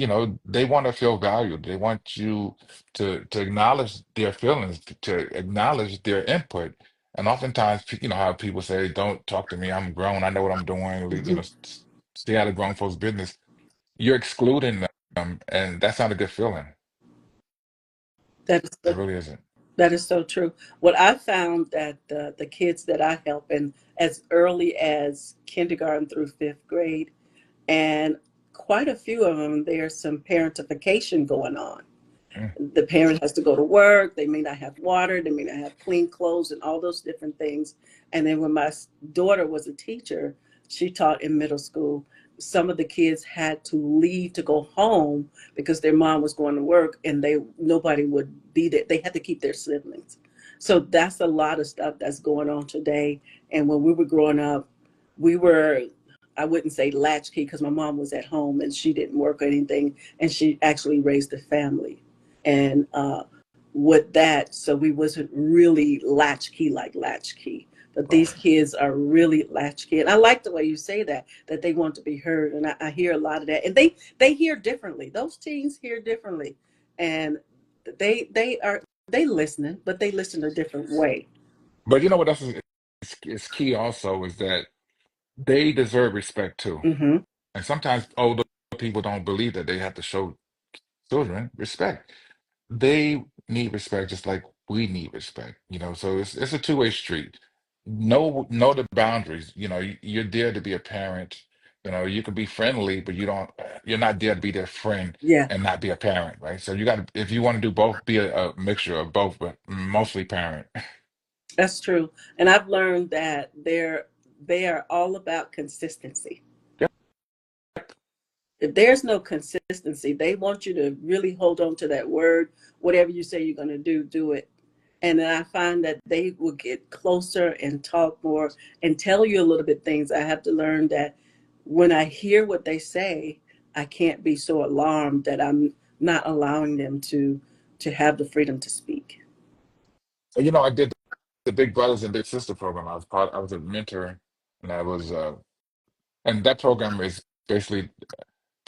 they want to feel valued. They want you to acknowledge their feelings, to acknowledge their input. And oftentimes, how people say, "Don't talk to me. I'm grown. I know what I'm doing." Mhm. Stay out of grown folks' business. You're excluding them, and that's not a good feeling. That is It so, really isn't. that is so true. What I found that the kids that I help, and as early as kindergarten through fifth grade, and quite a few of them, there's some parentification going on. Mm. The parent has to go to work. They may not have water. They may not have clean clothes and all those different things. And then when my daughter was a teacher, she taught in middle school. Some of the kids had to leave to go home because their mom was going to work and they nobody would be there. They had to keep their siblings. So that's a lot of stuff that's going on today. And when we were growing up, we were, I wouldn't say latchkey because my mom was at home and she didn't work or anything, and she actually raised a family. And with that, so we wasn't really latchkey like latchkey. But these Right. kids are really latchkey, and I like the way you say that, that they want to be heard, and I hear a lot of that, and they hear differently. Those teens hear differently, and they listening, but they listen a different way. But you know what else is key also is that they deserve respect too. Hmm. And sometimes older people don't believe that they have to show children respect. They need respect just like we need respect, so it's a two-way street. Know the boundaries. You're there to be a parent. You can be friendly, but you're not there to be their friend Yeah, and not be a parent, right? So you got to, if you want to do both, be a mixture of both, but mostly parent. that's true. And I've learned that they are all about consistency. Yep. If there's no consistency, they want you to really hold on to that word. Whatever you say you're going to do, do it. And then I find that they will get closer and talk more and tell you a little bit things. I have to learn that when I hear what they say, I can't be so alarmed that I'm not allowing them to have the freedom to speak. So, I did the Big Brothers and Big Sister program. I was a mentor, and and that program is basically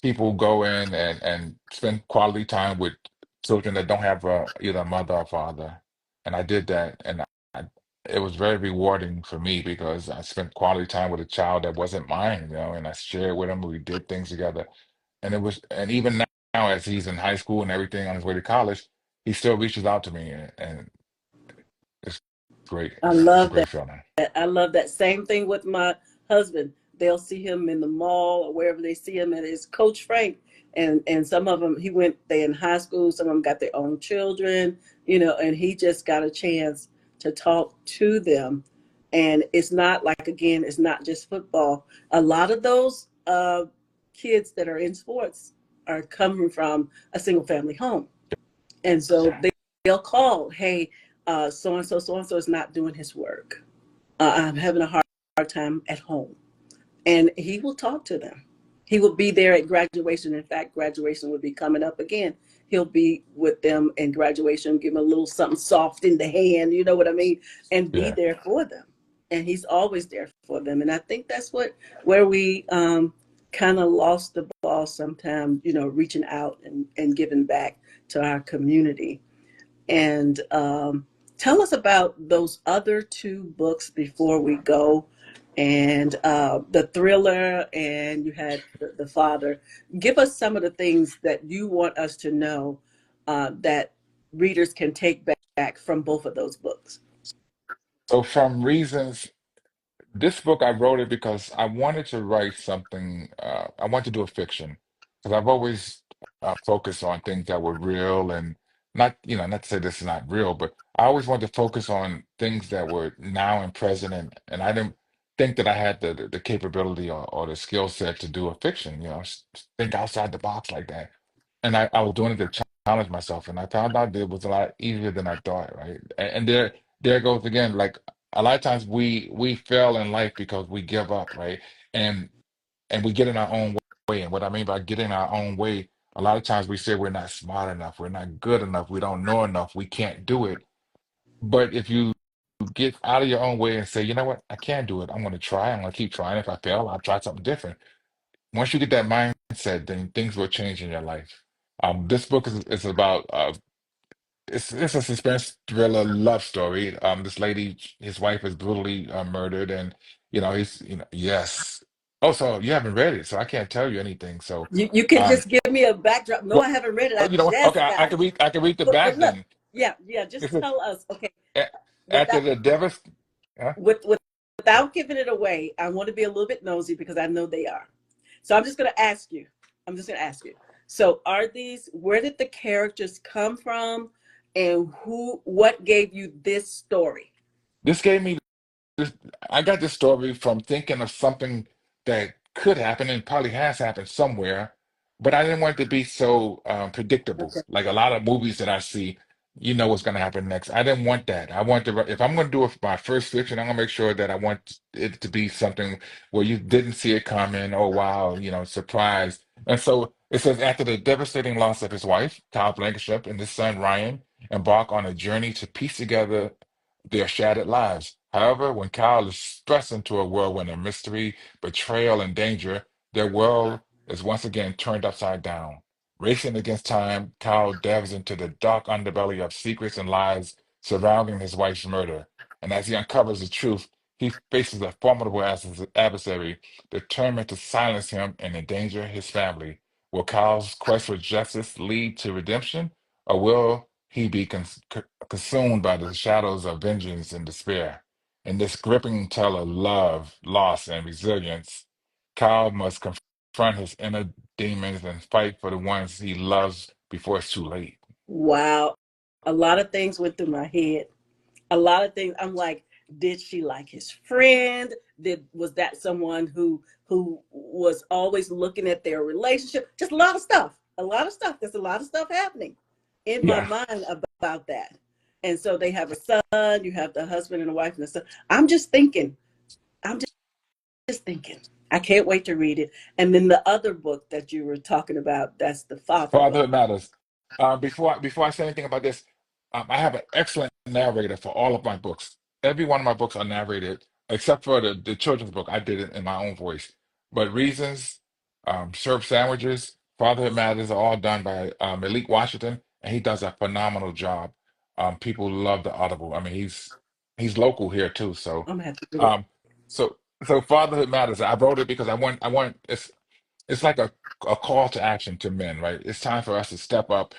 people go in and spend quality time with children that don't have either a mother or father. And I did that, and I, it was very rewarding for me because I spent quality time with a child that wasn't mine, and I shared with him. We did things together, and even now, as he's in high school and everything on his way to college, he still reaches out to me, and it's great. I It's a love great feeling. that. I love that. Same thing with my husband. They'll see him in the mall or wherever they see him, and it's Coach Frank. And some of them, they in high school. Some of them got their own children, and he just got a chance to talk to them. And it's not like, again, it's not just football. A lot of those kids that are in sports are coming from a single family home, and so Yeah. they'll call, hey, so and so is not doing his work. I'm having a hard time at home. And he will talk to them. He will be there at graduation. In fact, graduation will be coming up again. He'll be with them in graduation, give them a little something soft in the hand, you know what I mean? And be Yeah. there for them. And he's always there for them. And I think that's where we kind of lost the ball sometimes, reaching out and giving back to our community. And tell us about those other two books before we go. And the thriller, and you had the father. Give us some of the things that you want us to know that readers can take back from both of those books. So from reasons This book, I wrote it because I wanted to write something. I wanted to do a fiction because I've always focused on things that were real and not to say this is not real, but I always wanted to focus on things that were now and present, and I didn't think that I had the capability or the skill set to do a fiction, think outside the box like that. And I was doing it to challenge myself, and I found out that it was a lot easier than I thought, right? And there it goes again. Like a lot of times we fail in life because we give up, right? And and we get in our own way. And what I mean by getting our own way, a lot of times we say we're not smart enough, we're not good enough, we don't know enough, we can't do it. But if you get out of your own way and say, you know what, I can do it. I'm going to try. I'm going to keep trying. If I fail, I'll try something different. Once you get that mindset, then things will change in your life. This book is about it's a suspense thriller love story. This lady, his wife is brutally murdered, and yes. Oh, so you haven't read it, so I can't tell you anything. So, You can um, just give me a backdrop. No, well, I haven't read it. oh, I you know what? Okay, just got it. I can read the But back look, then. Yeah, yeah. This Just is tell us, okay, a- after without the huh? without giving it away. I want to be a little bit nosy because I know they are. So I'm just going to ask you. I'm just going to ask you. So are these? Where did the characters come from, and who? What gave you this story? This gave me this, I got this story from thinking of something that could happen and probably has happened somewhere, but I didn't want it to be so predictable. Okay. Like a lot of movies that I see, you know what's going to happen next. I didn't want that. I want to, if I'm going to do it for my first fiction, I'm going to make sure that I want it to be something where you didn't see it coming. Oh, wow, surprise. And so it says, after the devastating loss of his wife, Kyle Blankenship, and his son Ryan embark on a journey to piece together their shattered lives. However, when Kyle is thrust into a whirlwind of mystery, betrayal, and danger, their world is once again turned upside down. Racing against time, Kyle delves into the dark underbelly of secrets and lies surrounding his wife's murder. And as he uncovers the truth, he faces a formidable adversary determined to silence him and endanger his family. Will Kyle's quest for justice lead to redemption, or will he be consumed by the shadows of vengeance and despair? In this gripping tale of love, loss, and resilience, Kyle must confront his inner demons and fight for the ones he loves before it's too late. Wow. A lot of things went through my head. A lot of things. I'm like, did she like his friend? Did was that someone who was always looking at their relationship? Just a lot of stuff. A lot of stuff. There's a lot of stuff happening in my Yeah. mind about that. And so they have a son. You have the husband and the wife and the son. I'm just thinking. I'm just thinking. I can't wait to read it. And then the other book that you were talking about, that's the father book. Fatherhood matters. Before I say anything about this, I have an excellent narrator for all of my books. Every one of my books are narrated, except for the children's book. I did it in my own voice. But Reasons, Serve Sandwiches, Fatherhood Matters are all done by Malik Washington, and he does a phenomenal job. People love the Audible. I mean, he's local here too. So, I'm gonna have to get it. um, so Fatherhood Matters. I wrote it because I want it's like a call to action to men, right? It's time for us to step up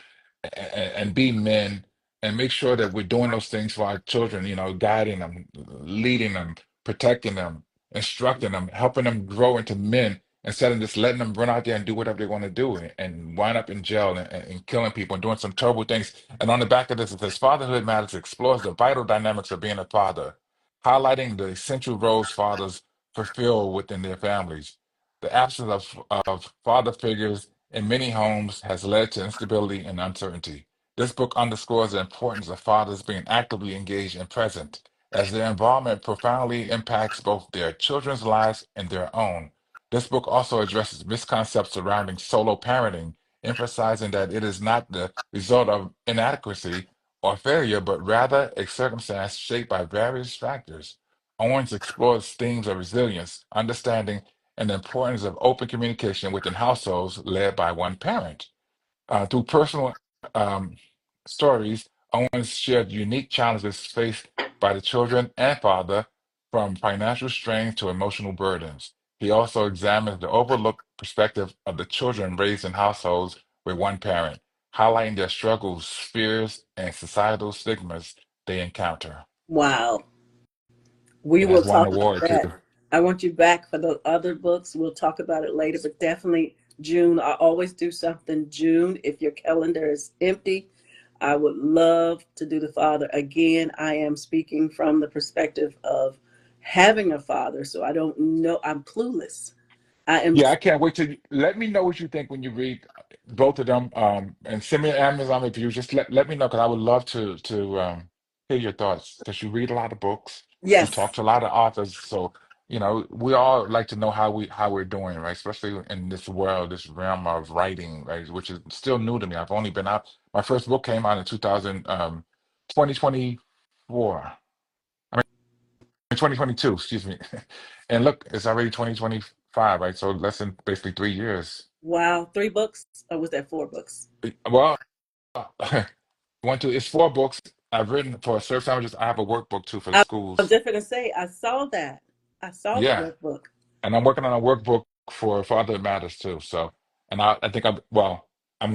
and be men and make sure that we're doing those things for our children, guiding them, leading them, protecting them, instructing them, helping them grow into men instead of just letting them run out there and do whatever they want to do and wind up in jail and killing people and doing some terrible things. And on the back of this, it says Fatherhood Matters explores the vital dynamics of being a father, highlighting the essential roles fathers fulfill within their families. The absence of father figures in many homes has led to instability and uncertainty. This book underscores the importance of fathers being actively engaged and present, as their involvement profoundly impacts both their children's lives and their own. This book also addresses misconceptions surrounding solo parenting, emphasizing that it is not the result of inadequacy or failure, but rather a circumstance shaped by various factors. Owens explores themes of resilience, understanding, and the importance of open communication within households led by one parent. Through personal um, stories, Owens shared unique challenges faced by the children and father, from financial strain to emotional burdens. He also examines the overlooked perspective of the children raised in households with one parent, highlighting their struggles, fears, and societal stigmas they encounter. Wow. We It will has won an talk about award too. that. I want you back for the other books. We'll talk about it later, but definitely June. I always do something June. If your calendar is empty, I would love to do the father again. I am speaking from the perspective of having a father, so I don't know. I'm clueless. I am. Yeah, I can't wait to let me know what you think when you read both of them. And send me an Amazon review. Just let me know because I would love to hear your thoughts because you read a lot of books. You talk Yes. to a lot of authors, so we all like to know how we're doing, right? Especially in this world, this realm of writing, right? Which is still new to me. I've only been out. My first book came out in 2024. 2022, excuse me. And look, it's already 2025, right? So less than basically 3 years. Wow. 3 books, or was that 4 books? Well, it's 4 books. I've written for Surf Sandwiches. I have a workbook too for the I was schools. just going to say, I saw that. I saw the Yeah. workbook. And I'm working on a workbook for Father Matters too. So, and I think I'm going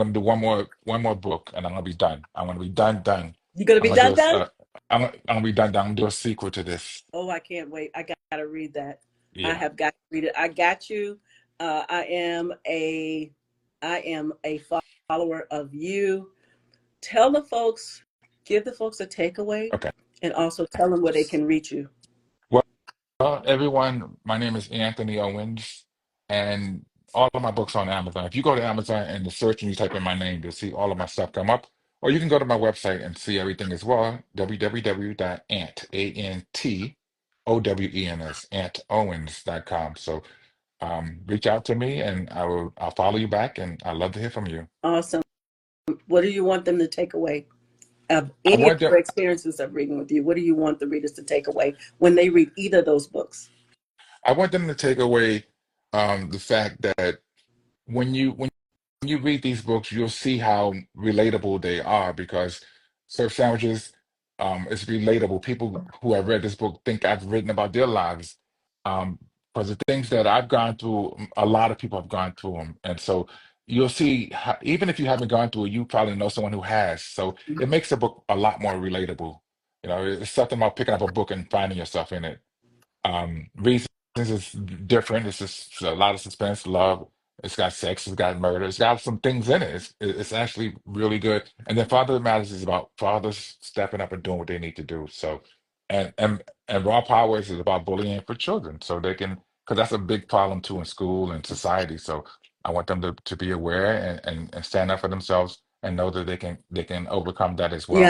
to do one more book and I'm going to be done. I'm going to be done. You gonna I'm be gonna do done done? I'm gonna be done. I'm gonna do a sequel to this. Oh, I can't wait. I gotta read that. I Yeah. have got to read it. I got you. Uh, I am a I am a follower of you. Tell the folks, give the folks a takeaway, Okay. and also tell them where they can reach you. Well, everyone, my name is Anthony Owens, and all of my books are on Amazon. If you go to Amazon and the search and you type in my name, you'll see all of my stuff come up. Or you can go to my website and see everything as well, www.ant, ANTOWENS, antowens.com. So reach out to me and I'll follow you back and I'd love to hear from you. Awesome. What do you want them to take away of I any of want them, your experiences of reading with you? What do you want the readers to take away when they read either of those books? I want them to take away the fact that when you read these books, you'll see how relatable they are because surf sandwiches is relatable. People who have read this book think I've written about their lives. Um, because the things that I've gone through, a lot of people have gone through them. And so you'll see, how, even if you haven't gone through it, you probably know someone who has. So it makes the book a lot more relatable. You know, it's something about picking up a book and finding yourself in it. Reasons is different. It's just a lot of suspense, love. It's got sex. It's got murder. It's got some things in it. It's actually really good. And then Father Matters is about fathers stepping up and doing what they need to do. So, and and and Raw Powers is about bullying for children, so they can because that's a big problem too in school and society. So I want them to be aware and stand up for themselves and know that they can overcome that as Yeah,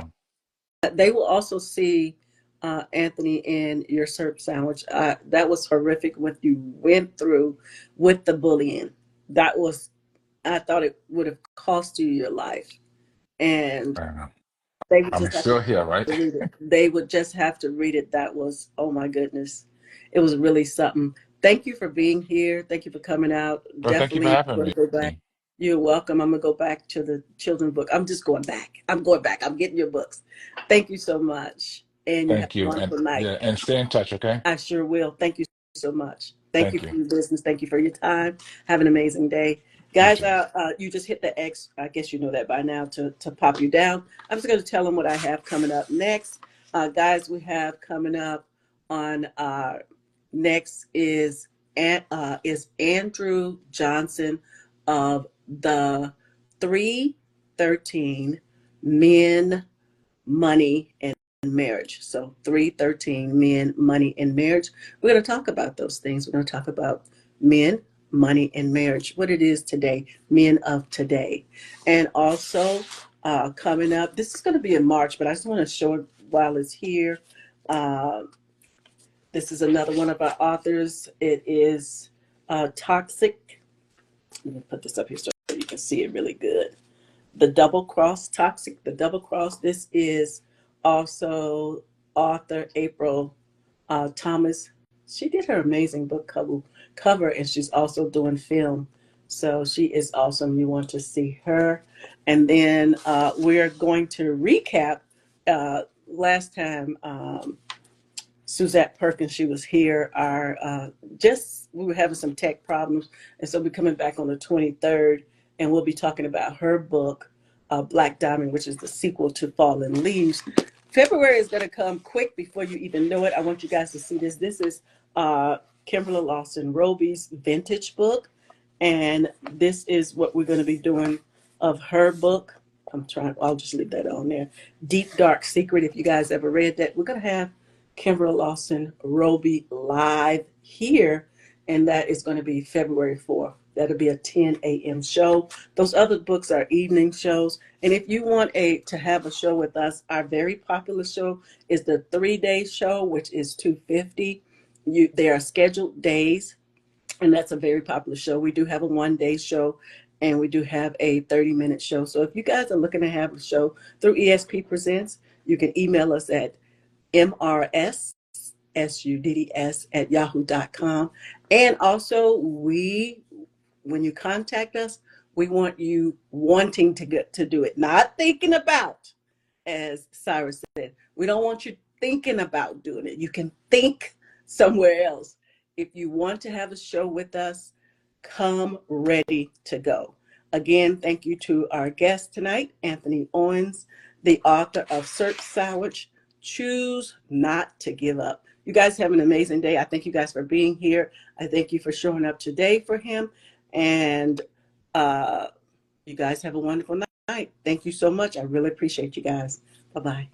well. they will also see Anthony in your syrup sandwich. That was horrific what you went through with the bullying. That was, I thought it would have cost you your life. And Uh, they would I'm just have to still here, right? read it. They would just have to read it. That was, oh my goodness. It was really something. Thank you for being here. Thank you for coming out. Well, thank you for Definitely having going to go back. me. You're welcome. I'm going to go back to the children's book. I'm just going back. I'm going back. I'm getting your books. Thank you so much. And you have Thank a you. And wonderful night. yeah, and stay in touch, okay? I sure will. Thank you so much. Thank you Thank for you. your business. Thank you for your time. Have an amazing day. You Guys, too. you just hit the X. I guess you know that by now to pop you down. I'm just going to tell them what I have coming up next. Guys, we have coming up on next is Andrew Johnson of the 313 Men, Money, and Marriage. So 313 Men, Money, and Marriage. We're going to talk about those things. We're going to talk about men, money, and marriage, what it is today, men of today. And also coming up, this is going to be in March, but I just want to show it while it's here. Uh, this is another one of our authors. It is Toxic. Let me put this up here so you can see it really good. The Double Cross, Toxic, The Double Cross. This is also author April Thomas. She did her amazing book cover, and she's also doing film. So she is awesome. You want to see her. And then we're going to recap last time. Suzette Perkins, she was here. Our just we were having some tech problems, and so we're coming back on the 23rd, and we'll be talking about her book, Black Diamond, which is the sequel to Fallen Leaves. February is going to come quick before you even know it. I want you guys to see this. This is Kimberly Lawson Roby's vintage book, and this is what we're going to be doing of her book. I'll just leave that on there. Deep Dark Secret. If you guys ever read that, we're going to have Kimberly Lawson Roby live here, and that is going to be February 4th. That'll be a 10 a.m. show. Those other books are evening shows. And if you want to have a show with us, our very popular show is the 3-day show, which is $250. There are scheduled days, and that's a very popular show. We do have a 1-day show, and we do have a 30-minute show. So if you guys are looking to have a show through ESP Presents, you can email us at mrssudds@yahoo.com. And also, when you contact us, we want you wanting to get to do it, not thinking about, as Cyrus said. We don't want you thinking about doing it. You can think somewhere else. If you want to have a show with us, come ready to go. Again, thank you to our guest tonight, Anthony Owens. the author of Search Sandwich, Choose Not to Give Up. You guys have an amazing day. I thank you guys for being here. I thank you for showing up today for him. And uh, you guys have a wonderful night. Thank you so much. I really appreciate you guys. Bye bye.